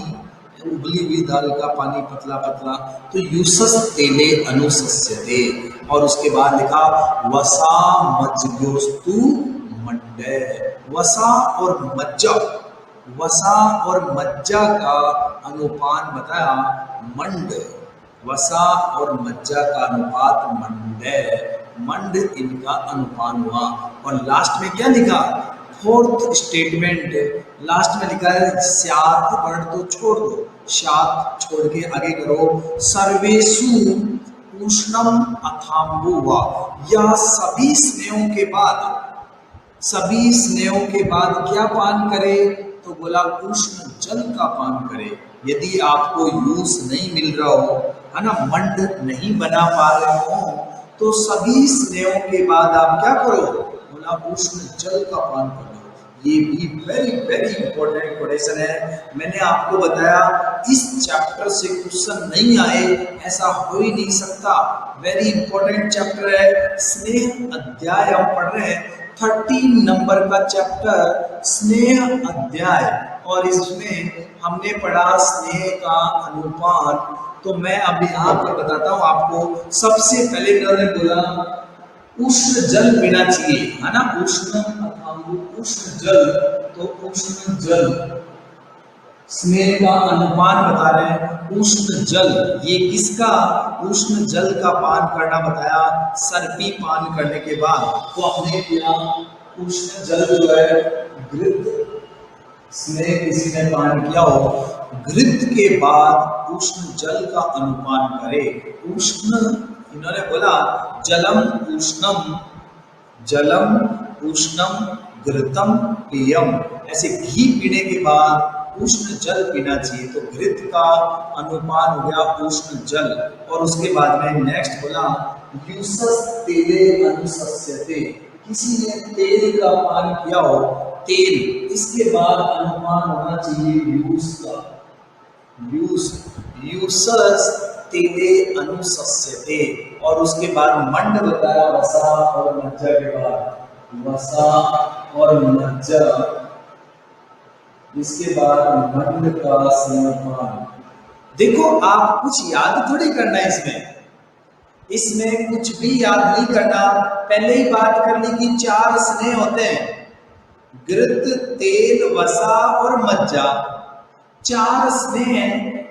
उबली हुई दाल का पानी पतला पतला, तो यूसस तेले अनुसस्यते। और उसके बाद लिखा वसा मज्जोस्तु मंडे, वसा और मज्जा, वसा और मज्जा का अनुपान बताया मंड, वसा और मज्जा का अनुपात मंडे, मंड इनका अनुपान हुआ। और लास्ट में क्या लिखा, फोर्थ स्टेटमेंट लास्ट में लिखा है स्यात् वर्ण तो छोड़ दो, स्यात् छोड़ के आगे करो, सर्वेषु उष्णम अथाम्बुवा, यह सभी स्नेहों के बाद, सभी स्नेहों के बाद क्या पान करे, तो बोला उष्ण जल का पान करे। यदि आपको यूस नहीं मिल रहा हो, है ना, मंड नहीं बना पा रहे हो, तो सभी स्नेहों के बाद आप क्या करो, बोला उष्ण जल का पान करो। ये भी वेरी वेरी इंपॉर्टेंट क्वेश्चन है। मैंने आपको बताया इस चैप्टर से क्वेश्चन नहीं आए ऐसा हो ही नहीं सकता, वेरी इंपॉर्टेंट चैप्टर है। स्नेह अध्याय हम पढ़ रहे हैं, 13 नंबर का चैप्टर स्नेह अध्याय, और इसमें हमने पढ़ा स्नेह का अनुपान। तो मैं अब यहाँ पर बताता हूँ आपको। सबसे पहले इन्होंने बोला उष्ण जल पीना चाहिए, है ना, उष्ण उष्ण जल, तो उष्ण जल स्नेह का अनुपान बता रहे हैं उष्ण जल। ये किसका, उष्ण जल का पान करना बताया सर्पी पान करने के बाद। तो आपने किया उष्ण जल जो है घृत, स्नेह किसी ने पान किया हो, घृत के बाद उष्ण जल का अनुपान करे। उष्ण इन्होंने बोला जलम उष्णम, जलम उष्णम घृतम पेयम, ऐसे घी पीने के बाद उष्ण जल पीना चाहिए। तो घृत का अनुपान हो गया उष्ण जल। और उसके बाद में नेक्स्ट बोला यूसस तेले अनुसस्यते, किसी ने तेल का पान किया हो, तेल, इसके बाद अनुमान होना चाहिए यूज का, यूज, यूसस तेले अनुसस्यते, और उसके बाद मंड बताया वसा और मज्जा के बाद, वसा और मज्जा, इसके बाद मंड का स्तनपान। देखो आप कुछ याद थोड़ी करना है इसमें कुछ भी याद नहीं करना, पहले ही बात कर ली कि 4 स्नेह होते हैं, घृत, तेल, वसा और मज्जा, 4 स्नेह,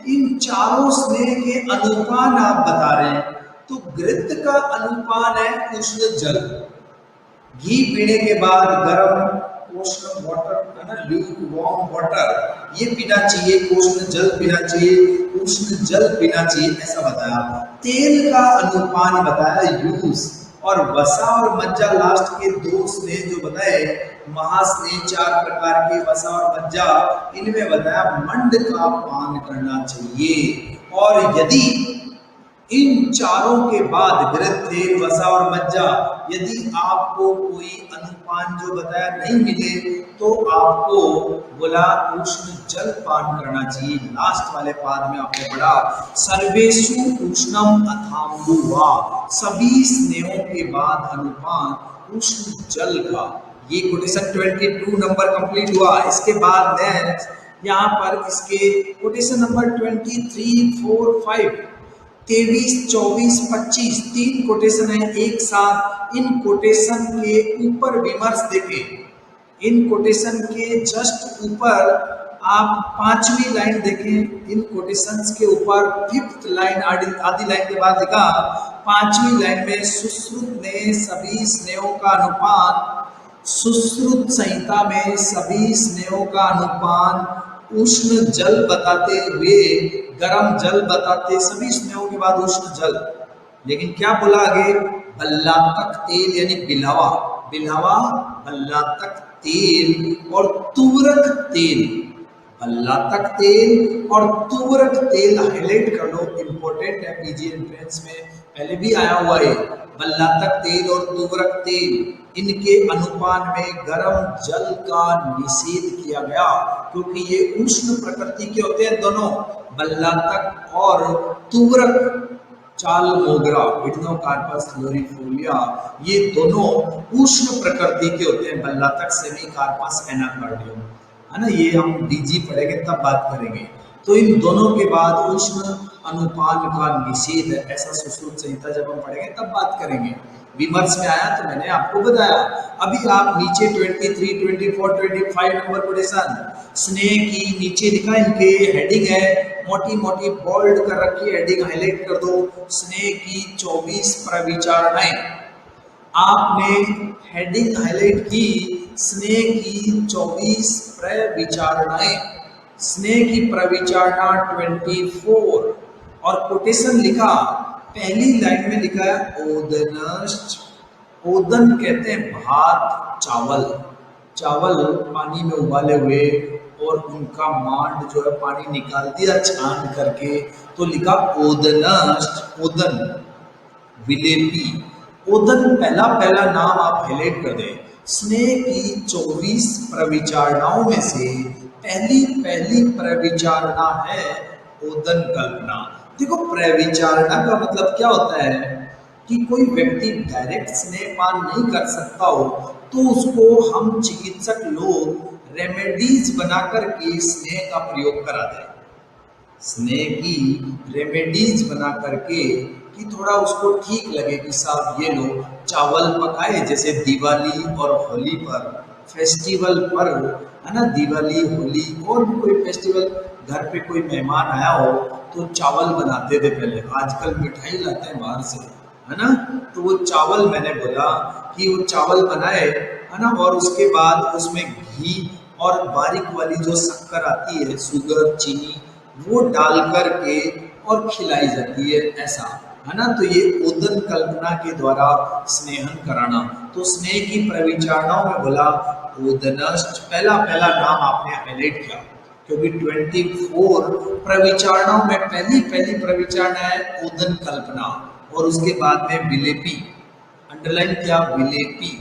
इन चारों स्नेह के अनुपान आप बता रहे हैं। तो घृत का अनुपान है उष्ण जल, घी पीने के बाद गर्म उष्ण वाटर है ना, ल्यूक वार्म वाटर, ये पीना चाहिए, उष्ण जल पीना चाहिए, उष्ण जल पीना चाहिए, ऐसा बताया। तेल का अनुपान बताया यूज, और वसा और मज्जा लास्ट के 2 स्नेह जो बताए, महास्नेह 4 प्रकार के, वसा और मज्जा, इनमें बताया मंड का पान करना चाहिए। और यदि इन चारों के बाद घृत, तेल, वसा और मज्जा, यदि आपको कोई अनुपान जो बताया नहीं मिले, तो आपको बोला उष्ण जल पान करना चाहिए। लास्ट वाले पाद में आपने पढ़ा सर्वेषु उष्णम अथाम्बुवा, सभी स्नेहों के बाद अनुपान उष्ण जल का। ये कोटेशन 22 नंबर कंप्लीट हुआ। इसके बाद नेक्स्ट यहाँ पर इसके कोटेशन नंबर 23, 4, 5, 23, 24, 25 3 कोटेशन है एक साथ। इन कोटेशन के ऊपर विमर्श देखें, इन कोटेशन के जस्ट ऊपर आप 5वीं लाइन देखें, इन कोटेशंस के ऊपर 5th लाइन, आधी लाइन के बाद लिखा 5वीं लाइन में सुश्रुत ने सभी स्नेहों का अनुपान, सुश्रुत संहिता में सभी स्नेहों का अनुपान उष्ण जल बताते हुए, गर्म जल बताते, सभी स्नेहों के बाद उष्ण जल। लेकिन क्या बोला आगे, बल्लातक तेल यानी बिलावा, बिलावा, बल्लातक तेल और तुवरक तेल, बल्लातक तेल और तुवरक तेल हाईलाइट कर लो, इंपॉर्टेंट है, पीजी एंट्रेंस में पहले भी आया हुआ है। बल्लातक तेल और तुवरक तेल, इनके अनुपान में गर्म जल का निषेध किया गया, क्योंकि ये उष्ण प्रकृति के होते हैं दोनों, बल्लातक और तुवरक, चाल मोगरा, इडनोकार्पस फ्लोरिफोलिया, ये दोनों उष्ण प्रकृति के होते हैं। बल्लातक सेमीकार्पस एनाकार्डियम, है ना, ये हम डीजी पढ़ेंगे तब बात करेंगे। तो इन दोनों के बाद उष्ण अनुपान का निषेध है, ऐसा सुश्रुत संहिता जब हम पढ़ेंगे तब बात करेंगे। विमर्श में आया तो मैंने आपको बताया। अभी आप नीचे 23, 24, 25 नंबर कोटेशन स्नेह की नीचे लिखा, इनके हेडिंग है, मोटी मोटी बोल्ड कर रखी है, हेडिंग हाईलाइट कर दो, स्नेह की 24 प्रविचारणाएं। आपने हेडिंग हाईलाइट की, स्नेह की 24 प्रविचारणाएं, स्नेह की प्रविचारणा 24, और कोटेशन लिखा, पहली लाइन में लिखा है ओदनश्च, ओदन कहते हैं भात, चावल, चावल पानी में उबाले हुए और उनका मांड जो है पानी निकाल दिया छान करके, तो लिखा ओदनश्च, ओदन, विलेपी, ओदन पहला पहला नाम आप हाईलाइट कर दें। स्नेह की 24 प्रविचारणाओं में से पहली पहली प्रविचारणा है ओदन कल्पना। देखो प्रविचारणा का मतलब क्या होता है कि कोई व्यक्ति डायरेक्ट स्नेहपान नहीं कर सकता हो, तो उसको हम चिकित्सक लोग रेमेडीज बनाकर के स्नेह का प्रयोग करा दें, स्नेह की रेमेडीज बना करके, कि थोड़ा उसको ठीक लगे कि साहब ये लो चावल पकाए, जैसे दिवाली और होली पर, फेस्टिवल पर, है ना, दिवाली, होली और भी कोई फेस्टिवल, घर पे कोई मेहमान आया हो तो चावल बनाते थे पहले, आजकल मिठाई लाते हैं बाहर से, है ना, तो वो चावल मैंने बोला कि वो चावल बनाए, है ना, और उसके बाद उसमें घी और बारीक वाली जो शक्कर आती है, शुगर, चीनी, वो डाल करके और खिलाई जाती है, ऐसा, है ना। तो ये ओदन कल्पना के द्वारा स्नेहन कराना। तो स्नेह की प्रविचारणाओं में बोला ओदनश्च, पहला पहला नाम आपने हाईलाइट किया, क्योंकि 24 प्रविचारणाओं में पहली पहली प्रविचारणा है ओदन कल्पना, और उसके बाद में विलेपी, अंडरलाइन किया, विलेपी,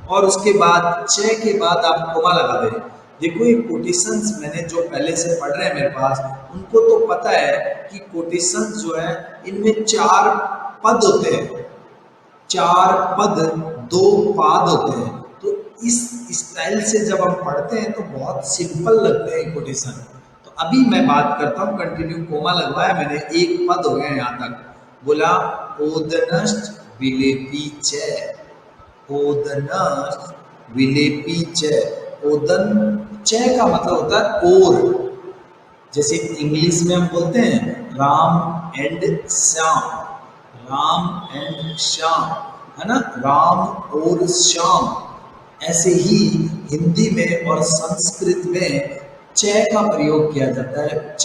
और उसके बाद च के बाद आप कोमा लगा दें। देखो ये कोटेशंस मैंने जो पहले से पढ़ रहे हैं मेरे पास, उनको तो पता है कि कोटेशंस जो है इनमें 4 पद होते हैं, 4 पद 2 पाद होते हैं। तो इस स्टाइल से जब हम पढ़ते हैं तो बहुत सिंपल लगते हैं कोटेशन। तो अभी मैं बात करता हूँ, कंटिन्यू कोमा लगवाया मैंने, 1 पद हो गया यहाँ तक। बोला ओदनष्ट विलेपी च, ओदनष्ट विलेपी च। ओदन च का मतलब होता है और, जैसे इंग्लिश में हम बोलते हैं राम एंड श्याम, राम एंड श्याम, है ना, राम और श्याम। ऐसे ही हिंदी में और संस्कृत में च का प्रयोग किया जाता है, च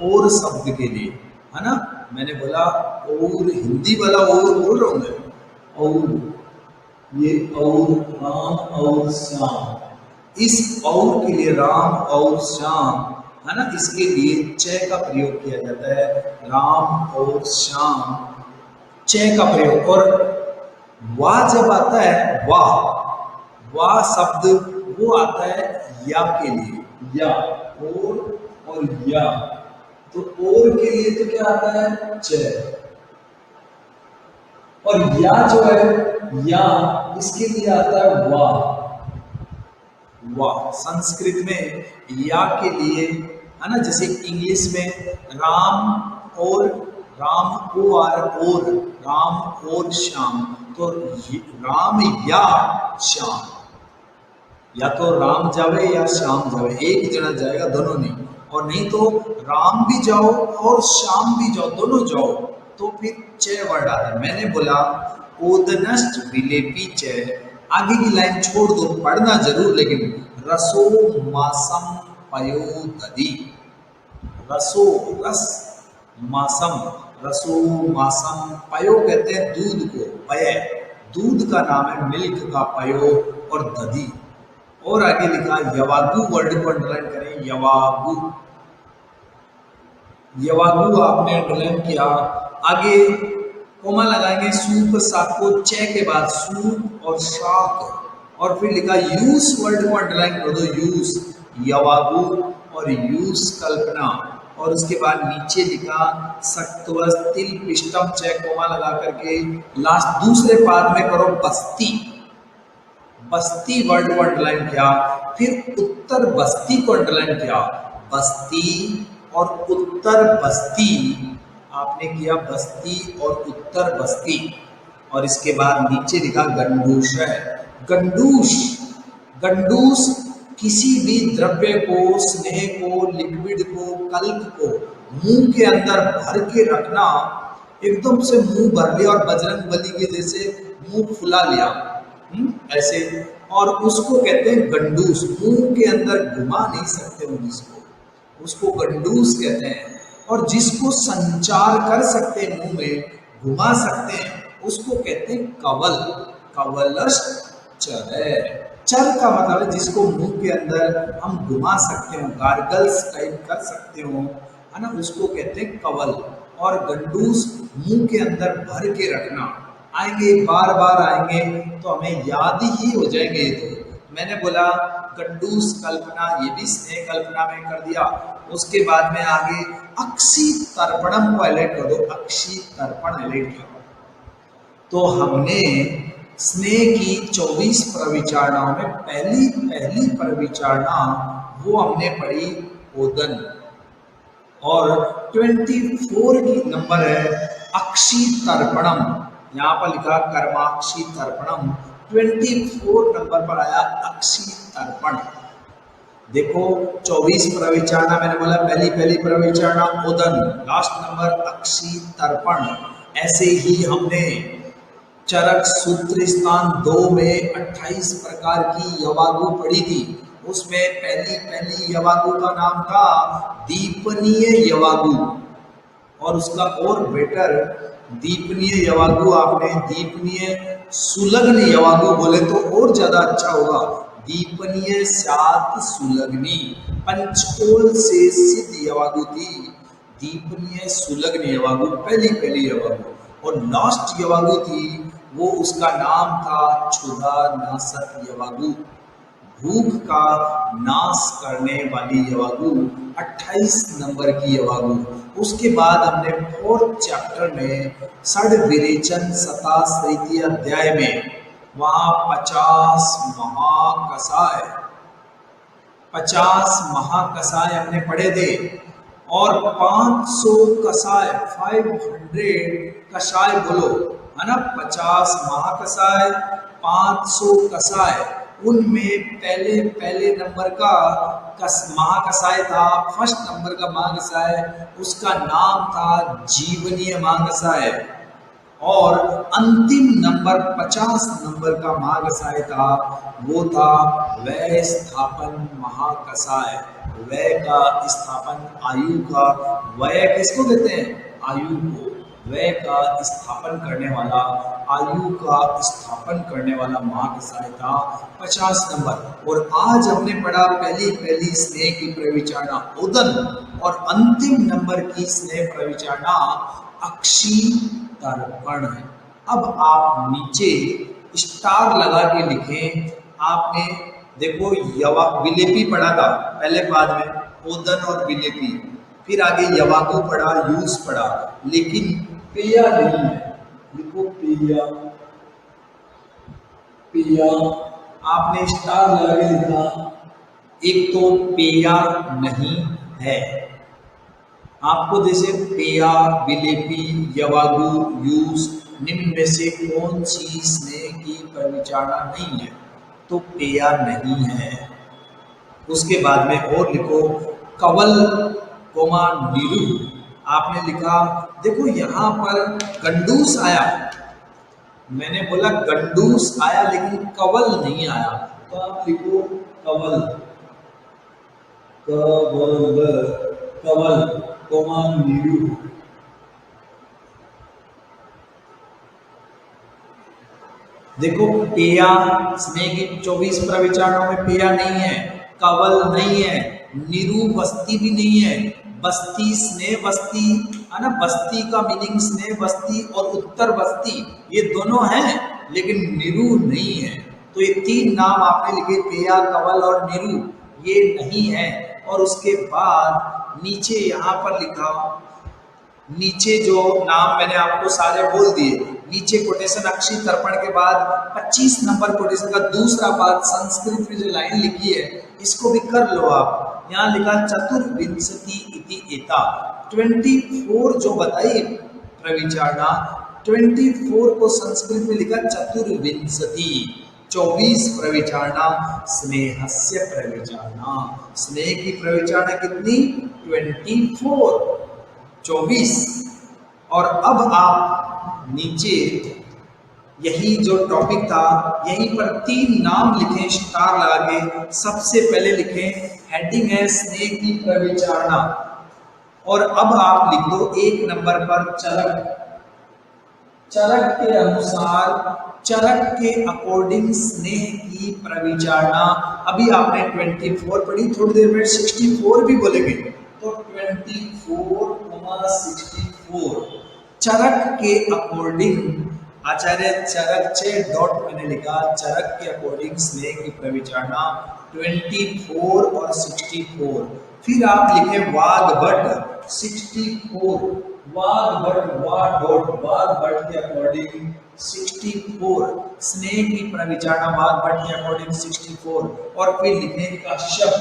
और शब्द के लिए, है ना। मैंने बोला और, हिंदी वाला और बोल रहा हूँ मैं, और ये और राम और श्याम, इस और के लिए राम और श्याम, है ना, इसके लिए च का प्रयोग किया जाता है, राम और श्याम, च का प्रयोग। और वाह जब आता है, वाह, वाह शब्द वो आता है या के लिए, या और या। तो और के लिए तो क्या आता है, च। और या जो है, या इसके लिए आता है वाह, वाह। संस्कृत में या के लिए, है ना, जैसे इंग्लिश में राम और, राम और राम और श्याम, तो राम या श्याम, या तो राम जावे या श्याम जावे, एक जना जाएगा, दोनों नहीं। और नहीं तो राम भी जाओ और श्याम भी जाओ, दोनों जाओ, तो फिर च वर्ड आता है। मैंने बोला ओदनष्ट विलेपी च, आगे की लाइन छोड़ दो, पढ़ना जरूर, लेकिन रसो मासम पयो दधी, रसो रस, मासम, रसो मासम, पयो कहते हैं दूध को, पय दूध का नाम है, मिल्क का पयो, और दधी। और आगे लिखा यवागु, वर्ड को अंडरलाइन करें, यवागु, यवागु आपने अंडरलाइन किया। आगे कोमा लगाएंगे सूप साको, च के बाद सूप और शाक, और फिर लिखा यूज, वर्ड को अंडरलाइन कर दो, यूज, यवागु और यूज कल्पना। और उसके बाद नीचे लिखा सक्तवस तिल पिष्टम, च कोमा लगा करके लास्ट दूसरे पाद में करो बस्ती, बस्ती वर्ड को अंडरलाइन किया। फिर उत्तर बस्ती को अंडरलाइन किया, बस्ती और उत्तर बस्ती आपने किया, बस्ती और उत्तर बस्ती। और इसके बाद नीचे लिखा गंडूश है, गंडूश, गंडूस किसी भी द्रव्य को, स्नेह को, लिक्विड को, कल्प को मुंह के अंदर भर के रखना, एकदम से मुंह भर लिया और बजरंग बली के जैसे मुंह फुला लिया, ऐसे, और उसको कहते हैं गंडूस। मुंह के अंदर घुमा नहीं सकते हो जिसको, उसको गंडूस कहते हैं। और जिसको संचार कर सकते हैं, मुंह में घुमा सकते हैं, उसको कहते हैं कवल, कवलश चर है। चर का मतलब है जिसको मुंह के अंदर हम घुमा सकते हो, गार्गल्स टाइप कर सकते हो, है ना, उसको कहते हैं कवल। और गंडूस मुंह के अंदर भर के रखना, आएंगे बार बार आएंगे तो हमें याद ही हो जाएंगे ये तो। मैंने बोला गंडूस कल्पना, ये भी स्नेह कल्पना में कर दिया। उसके बाद में आगे अक्षी तर्पणम को हाईलाइट कर दो, अक्षी तर्पण हाईलाइट किया। तो हमने स्नेह की 24 प्रविचारणाओं में पहली प्रविचारणा वो हमने पढ़ी ओदन, और 24 की नंबर है अक्षी तर्पणम, यहाँ पर लिखा कर्माक्षी तर्पणम, 24 नंबर पर आया अक्षी तर्पण। देखो 24 प्रविचारणा मैंने बोला, पहली प्रविचारणा ओदन, लास्ट नंबर अक्षी तर्पण। ऐसे ही हमने चरक सूत्र स्थान 2 में 28 प्रकार की यवागु पढ़ी थी। उसमें पहली यवागु का नाम था दीपनीय यवागु, और उसका और बेटर दीपनीय यवागु आपने दीपनीय सुलग्न यवागु बोले तो और ज्यादा अच्छा होगा। दीपनीय सात सुलग्नी, पंचकोल से सिद्ध यवागु थी दीपनीय सुलग्न यवागु, पहली यवागु। और लास्ट यवागु थी वो उसका नाम था क्षुधा नाशक यवागु, भूख का नाश करने वाली यवागु, 28 नंबर की यवागु। उसके बाद हमने 4th चैप्टर में षड विरेचन सतास तृतीय अध्याय में वहाँ 50 महाकसाय हमने पढ़े थे और 500 कसाय, 500 कसाय बोलो, है ना, 50 महाकसाय, 500 कसाय। उनमें पहले पहले नंबर का महाकसाय था, फर्स्ट नंबर का महाकसाय, उसका नाम था जीवनीय महाकसाय। और अंतिम नंबर 50 नंबर का महाकसाय था, वो था व्यय स्थापन महाकसाय। व्यय का स्थापन, आयु का व्यय किसको कहते हैं? आयु को। व्यय का स्थापन करने वाला, आयु का स्थापन करने वाला महाकसाय था 50 नंबर। और आज हमने पढ़ा पहली स्नेह की प्रविचारणा उदन, और अंतिम नंबर की स्नेह प्रविचारणा अक्षी तर्पण है। अब आप नीचे स्टार लगा के लिखें। आपने देखो विलेपी पढ़ा था पहले, बाद में ओदन और विलेपी, फिर आगे यवागु पढ़ा, यूज पढ़ा, लेकिन पेया नहीं है। लिखो पेया, पेया आपने स्टार लगा के लिखा। एक तो पेया नहीं है। आपको जैसे पेया, विलेपी, यवागु, यूज, निम्न में से कौन सी स्नेह की परिचारणा नहीं है? तो पेया नहीं है। उसके बाद में और लिखो कवल कोमा नीरू। आपने लिखा, देखो यहाँ पर गंडूस आया, मैंने बोला गंडूस आया लेकिन कवल नहीं आया, तो आप लिखो कवल, कवल, कवल कोमा नीरू। देखो पेया, स्नेह की 24 प्रविचारणों में पेया नहीं है, कवल नहीं है, नीरू बस्ती भी नहीं है। बस्ती, स्नेह बस्ती, है ना, बस्ती का मीनिंग स्नेह बस्ती और उत्तर बस्ती, ये दोनों हैं, लेकिन नीरू नहीं है। तो ये 3 नाम आपने लिखे, पेया, कवल और नीरू, ये नहीं है। और उसके बाद नीचे यहाँ पर लिखा, नीचे जो नाम मैंने आपको सारे बोल दिए, नीचे कोटेशन अक्षी तर्पण के बाद 25 नंबर कोटेशन का दूसरा पाद संस्कृत में जो लाइन लिखी है, इसको भी कर लो आप। यहाँ लिखा चतुर्विंशति इति एता, 24 जो बताई प्रविचारणा, 24 को संस्कृत में लिखा चतुर्विंशति, 24 प्रविचारणा स्नेहस्य प्रविचारणा। स्नेह की प्रविचारणा कितनी? 24। और अब आप नीचे यही जो टॉपिक था, यहीं पर 3 नाम लिखें स्टार लगा के। सबसे पहले लिखें, हेडिंग है स्नेह की प्रविचारणा, और अब आप लिख दो 1 नंबर पर चरक। चरक के अनुसार, चरक के अकॉर्डिंग स्नेह की प्रविचारणा। अभी आपने 24 पढ़ी, थोड़ी देर में 64 भी बोलेंगे, तो 24, 64 चरक के अकॉर्डिंग। आचार्य चरक छे डॉट मैंने लिखा, चरक के अकॉर्डिंग स्नेह की प्रविचारणा 24 और 64। फिर आप लिखे वाग्भट 64, वाग्भट, वाग्भट के अकॉर्डिंग 64 स्नेह की प्रविचारणा, वाग्भट के अकॉर्डिंग 64। और फिर लिखे काश्यप,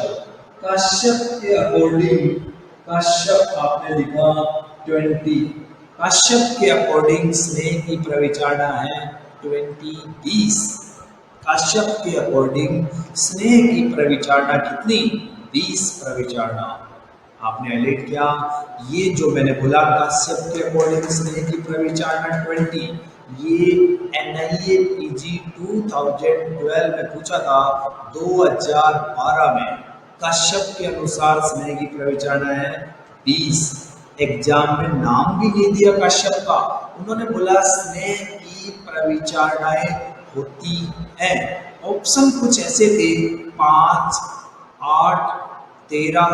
काश्यप के अकॉर्डिंग, काश्यप आपने लिखा 20। काश्यप के अकॉर्डिंग स्नेह की प्रविचारणा है 20। काश्यप के अकॉर्डिंग स्नेह की प्रविचारणा कितनी? 20 प्रविचारणा। आपने हाईलाइट किया, ये जो मैंने बोला काश्यप के अकॉर्डिंग स्नेह की प्रविचारणा 20, ये NIA PG 2012 में पूछा था, 2012 में। काश्यप के अनुसार स्नेह की प्रविचारणा है 20। एग्जाम में नाम भी नहीं दिया काश्यप का, उन्होंने बोला स्नेह की प्रविचारणाएं होती हैं। ऑप्शन कुछ ऐसे थे 5, 8, 13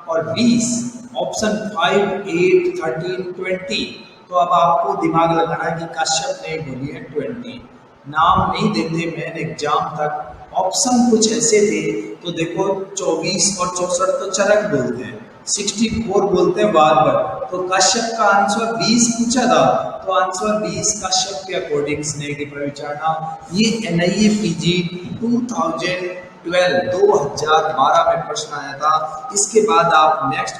और 20। ऑप्शन 5, 8, 13, 20। तो अब आपको दिमाग लगाना है कि कश्यप ने बोली है 20, नाम नहीं देते मेन एग्जाम तक, ऑप्शन कुछ ऐसे थे। तो देखो 24 और 64 तो चरक बोलते हैं, 64 बोलते हैं बार, तो कश्यप का आंसर 20 पूछा था, तो आंसर 20 कश्यप के अकॉर्डिंग स्नेह की प्रविचारणा। ये NIA PG 2012 में प्रश्न आया था। इसके बाद आप नेक्स्ट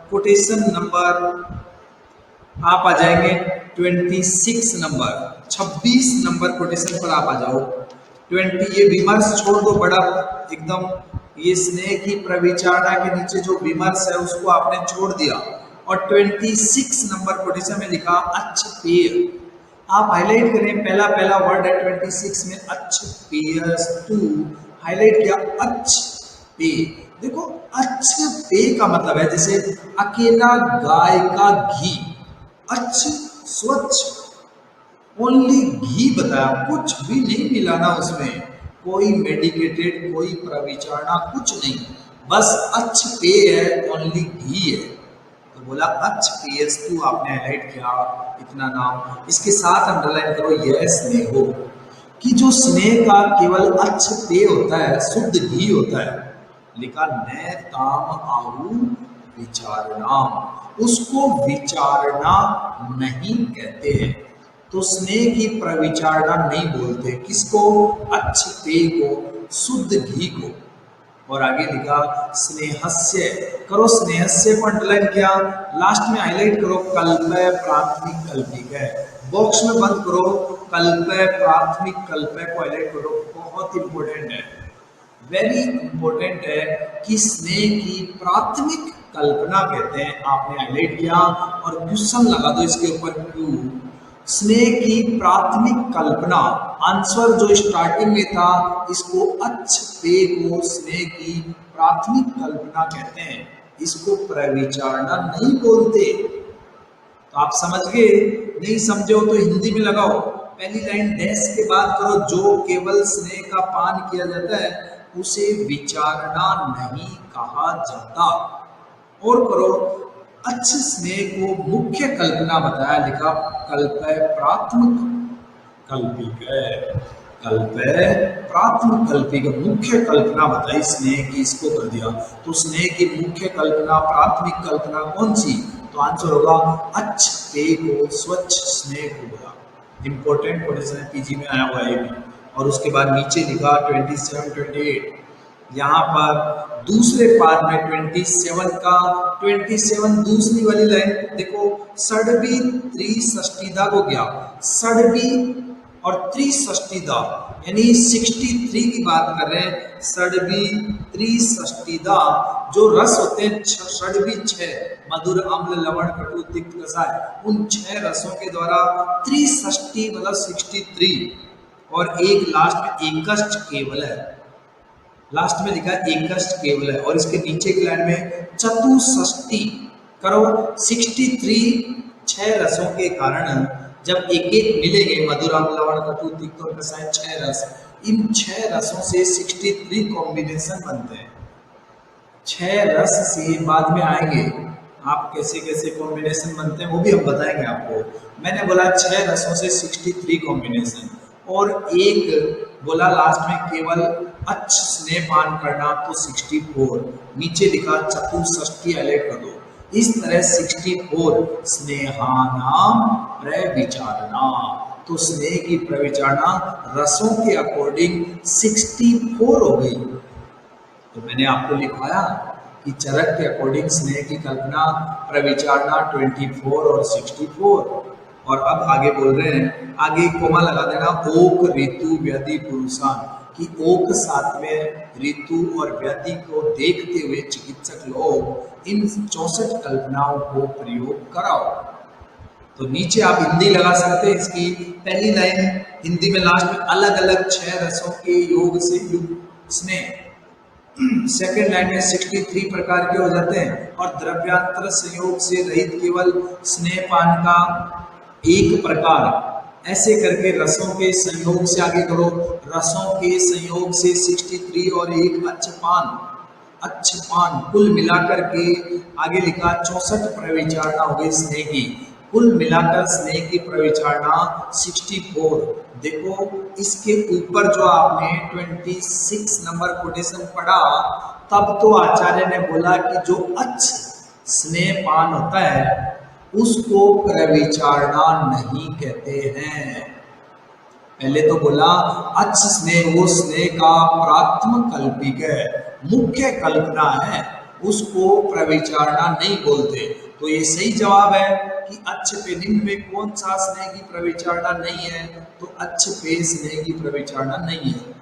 कोटेशन नंबर आप आ जाएंगे 26 नंबर, 26 नंबर कोटेशन पर आप आ जाओ। 20 ये विमर्श छोड़ दो, बड़ा एकदम ये स्नेह की प्रविचारणा के नीचे जो विमर्श है उसको आपने छोड़ दिया। और 26 नंबर कोटेशन में लिखा अच्छ पेय। आप हाईलाइट करें, पहला वर्ड है 26 में अच्छ पेयस्तु, हाईलाइट किया अच्छ पेय। देखो अच्छ पेय का मतलब है जैसे अकेला गाय का घी, अच्छ स्वच्छ, ओनली घी बताया, कुछ भी नहीं मिलाना उसमें, कोई मेडिकेटेड, कोई प्रविचारणा, कुछ नहीं, बस अच्छ पेय है, ओनली घी है। तो बोला अच्छ पेयस्तु, आपने हाईलाइट किया इतना नाम। इसके साथ अंडरलाइन करो यह स्नेह हो, कि जो स्नेह का केवल अच्छ पेय होता है, शुद्ध घी होता है, लिखा न ताम आहु विचारणा, उसको विचारणा नहीं कहते हैं। तो स्नेह की प्रविचारणा नहीं बोलते, किसको? अच्छ पेय को, शुद्ध घी को। और आगे लिखा स्नेहस्य, करो स्नेहस्य को अंडरलाइन किया, लास्ट में हाईलाइट करो कल्पय प्राथमिक कल्पिक है, बॉक्स में बंद करो कल्पय प्राथमिक कल्पय को हाईलाइट करो, बहुत इंपॉर्टेंट है, वेरी इंपॉर्टेंट है कि स्नेह की प्राथमिक कल्पना कहते हैं, आपने हाईलाइट किया और क्वेश्चन लगा दो इसके ऊपर क्यों। स्नेह की प्राथमिक कल्पना, आंसर जो स्टार्टिंग में था, इसको अच्छ पेय को स्नेह की प्राथमिक कल्पना कहते हैं, इसको प्रविचारणा नहीं बोलते। तो आप समझ गए? नहीं समझे हो तो हिंदी में लगाओ, पहली लाइन डैश के बाद करो, जो केवल स्नेह का पान किया जाता है उसे विचारणा नहीं कहा जाता। और करो अच्छ स्नेह को मुख्य कल्पना बताया, लिखा कल्पय प्राथमिक कल्पिक है, कल्पय प्राथमिक कल्पिक, मुख्य कल्पना बताई स्नेह की, इसको कर दिया। तो स्नेह की मुख्य कल्पना, प्राथमिक कल्पना कौन सी? तो आंसर होगा अच्छ पेय को, स्वच्छ स्नेह को बोला। इंपॉर्टेंट क्वेश्चन है, PG में आया हुआ है भी। और उसके बाद नीचे लिखा 27, 28, यहाँ पर दूसरे पाद में 27 का 27 दूसरी वाली लाइन देखो, षड्वी त्रिषष्टिदा को गया, षड्वी और त्रिषष्टिदा यानी 63 की बात कर रहे हैं, षड्वी त्रिषष्टिदा, जो रस होते हैं षड्वी 6, मधुर अम्ल लवण कटु तिक्त कसाय, उन 6 रसों के द्वारा त्रिषष्टि मतलब 63, और एक लास्ट में एकष्ट केवल है, लास्ट में लिखा है एकष्ट केवल है। और इसके नीचे की लाइन में चतुष्षष्टि, करो 63 6 रसों के कारण जब एक एक मिलेंगे, मधुर अम्ल लवण कटु तिक्त और कसाय 6 रस, इन 6 रसों से 63 कॉम्बिनेशन बनते हैं। 6 रस से बाद में आएंगे, आप कैसे कैसे कॉम्बिनेशन बनते हैं वो भी हम बताएंगे आपको। मैंने बोला 6 रसों से 63 कॉम्बिनेशन, और एक बोला लास्ट में केवल अच्छ स्नेह पान करना, तो 64, नीचे लिखा चतुष्षष्टि हाईलाइट कर दो। इस तरह 64 स्नेहानाम प्रविचारणा, तो स्नेह की प्रविचारणा रसों के अकॉर्डिंग 64 हो गई। तो मैंने आपको लिखवाया कि चरक के अकॉर्डिंग स्नेह की कल्पना, प्रविचारणा 24 और 64। और अब आगे बोल रहे हैं, आगे कोमा लगा देना, ओक ऋतु व्यधि पुरुषान, कि ओक साथ में ऋतु और व्यधि को देखते हुए चिकित्सक लोग इन 64 कल्पनाओं को प्रयोग कराओ। तो नीचे आप हिंदी लगा सकते हैं, इसकी पहली लाइन हिंदी में लास्ट में अलग अलग 6 रसों के योग से युक्त स्नेह, सेकेंड लाइन में 63 प्रकार के हो जाते हैं, और द्रव्यांतर संयोग से रहित केवल स्नेहपान का एक प्रकार, ऐसे करके रसों के संयोग से आगे करो, रसों के संयोग से 63 और एक अच्छपान कुल मिलाकर के आगे लिखा 64 प्रविचारणा हो गई स्नेह की। कुल मिलाकर स्नेह की प्रविचारणा 64। देखो इसके ऊपर जो आपने 26 नंबर कोटेशन पढ़ा, तब तो आचार्य ने बोला कि जो अच्छ स्नेहपान होता है उसको प्रविचारणा नहीं कहते हैं। पहले तो बोला अच्छ स्नेह वो स्नेह का प्राथमिक कल्पिक है, मुख्य कल्पना है, उसको प्रविचारणा नहीं बोलते। तो ये सही जवाब है कि अच्छ पे निम्न में कौन सा स्नेह की प्रविचारणा नहीं है, तो अच्छ पे स्नेह की प्रविचारणा नहीं है।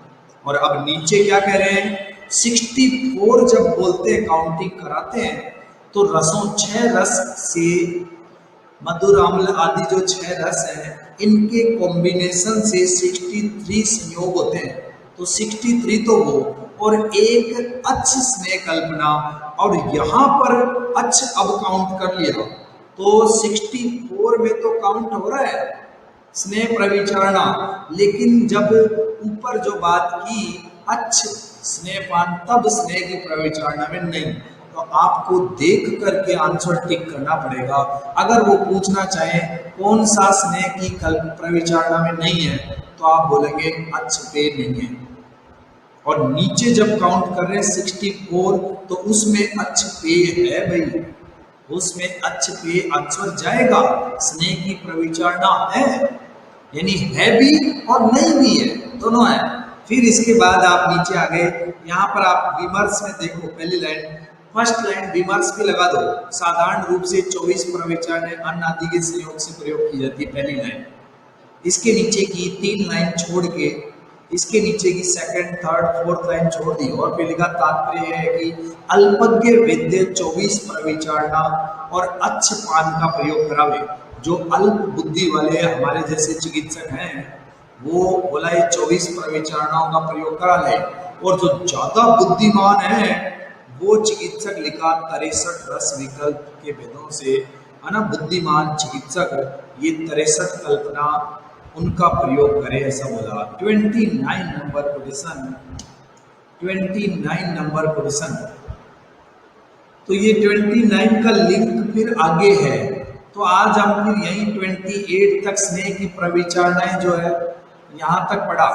और अब नीचे क्या कह रहे हैं, 64 जब बोलते हैं, काउंटिंग कराते हैं, तो रसों 6 रस से मधुर अम्ल आदि जो 6 रस हैं, इनके कॉम्बिनेशन से 63 संयोग होते हैं। तो 63 तो वो, और एक अच्छ स्नेह कल्पना, और यहाँ पर अच्छ अब काउंट कर लिया तो 64 में तो काउंट हो रहा है स्नेह प्रविचारणा, लेकिन जब ऊपर जो बात की अच्छ स्नेहपान, तब स्नेह की प्रविचारणा में नहीं। तो आपको देख करके आंसर टिक करना पड़ेगा। अगर वो पूछना चाहे कौन सा स्नेह की प्रविचारणा में नहीं है, तो आप बोलेंगे अच्छ पे नहीं है। और नीचे जब काउंट कर रहे हैं 64, तो उसमें अच्छ पे है भाई, उसमें अच्छ पे आंसर जाएगा। स्नेह की प्रविचारणा है, यानी है भी और नहीं भी है, दोनों है। फिर इसके बाद आप नीचे आ गए, यहाँ पर आप विमर्श में देखो, पहली लाइन, फर्स्ट लाइन विमर्श भी लगा दो। साधारण रूप से 24 प्रविचारणाएं अन्न आदि के संयोग से प्रयोग की जाती है, पहली लाइन। इसके नीचे की 3 लाइन छोड़ के, इसके नीचे की सेकंड, थर्ड, फोर्थ लाइन छोड़ दी, और फिर लिखा तात्पर्य है कि अल्पज्ञ विद्य 24 प्रविचारणा और अच्छ पान का प्रयोग करावे। जो अल्प बुद्धि वाले हमारे जैसे चिकित्सक हैं, वो बोला ये 24 प्रविचारणाओं का प्रयोग करा ले, और जो ज्यादा बुद्धिमान है वो चिकित्सक लिखा 63 रस विकल्प के भेदों से, है ना, बुद्धिमान चिकित्सक ये 63 कल्पना उनका प्रयोग करे, ऐसा बोला। 29 नंबर क्वेश्चन, 29 नंबर क्वेश्चन। तो ये 29 का लिंक फिर आगे है, तो आज हम फिर यही 28 तक स्नेह की प्रविचारणाएं जो है यहाँ तक पढ़ा।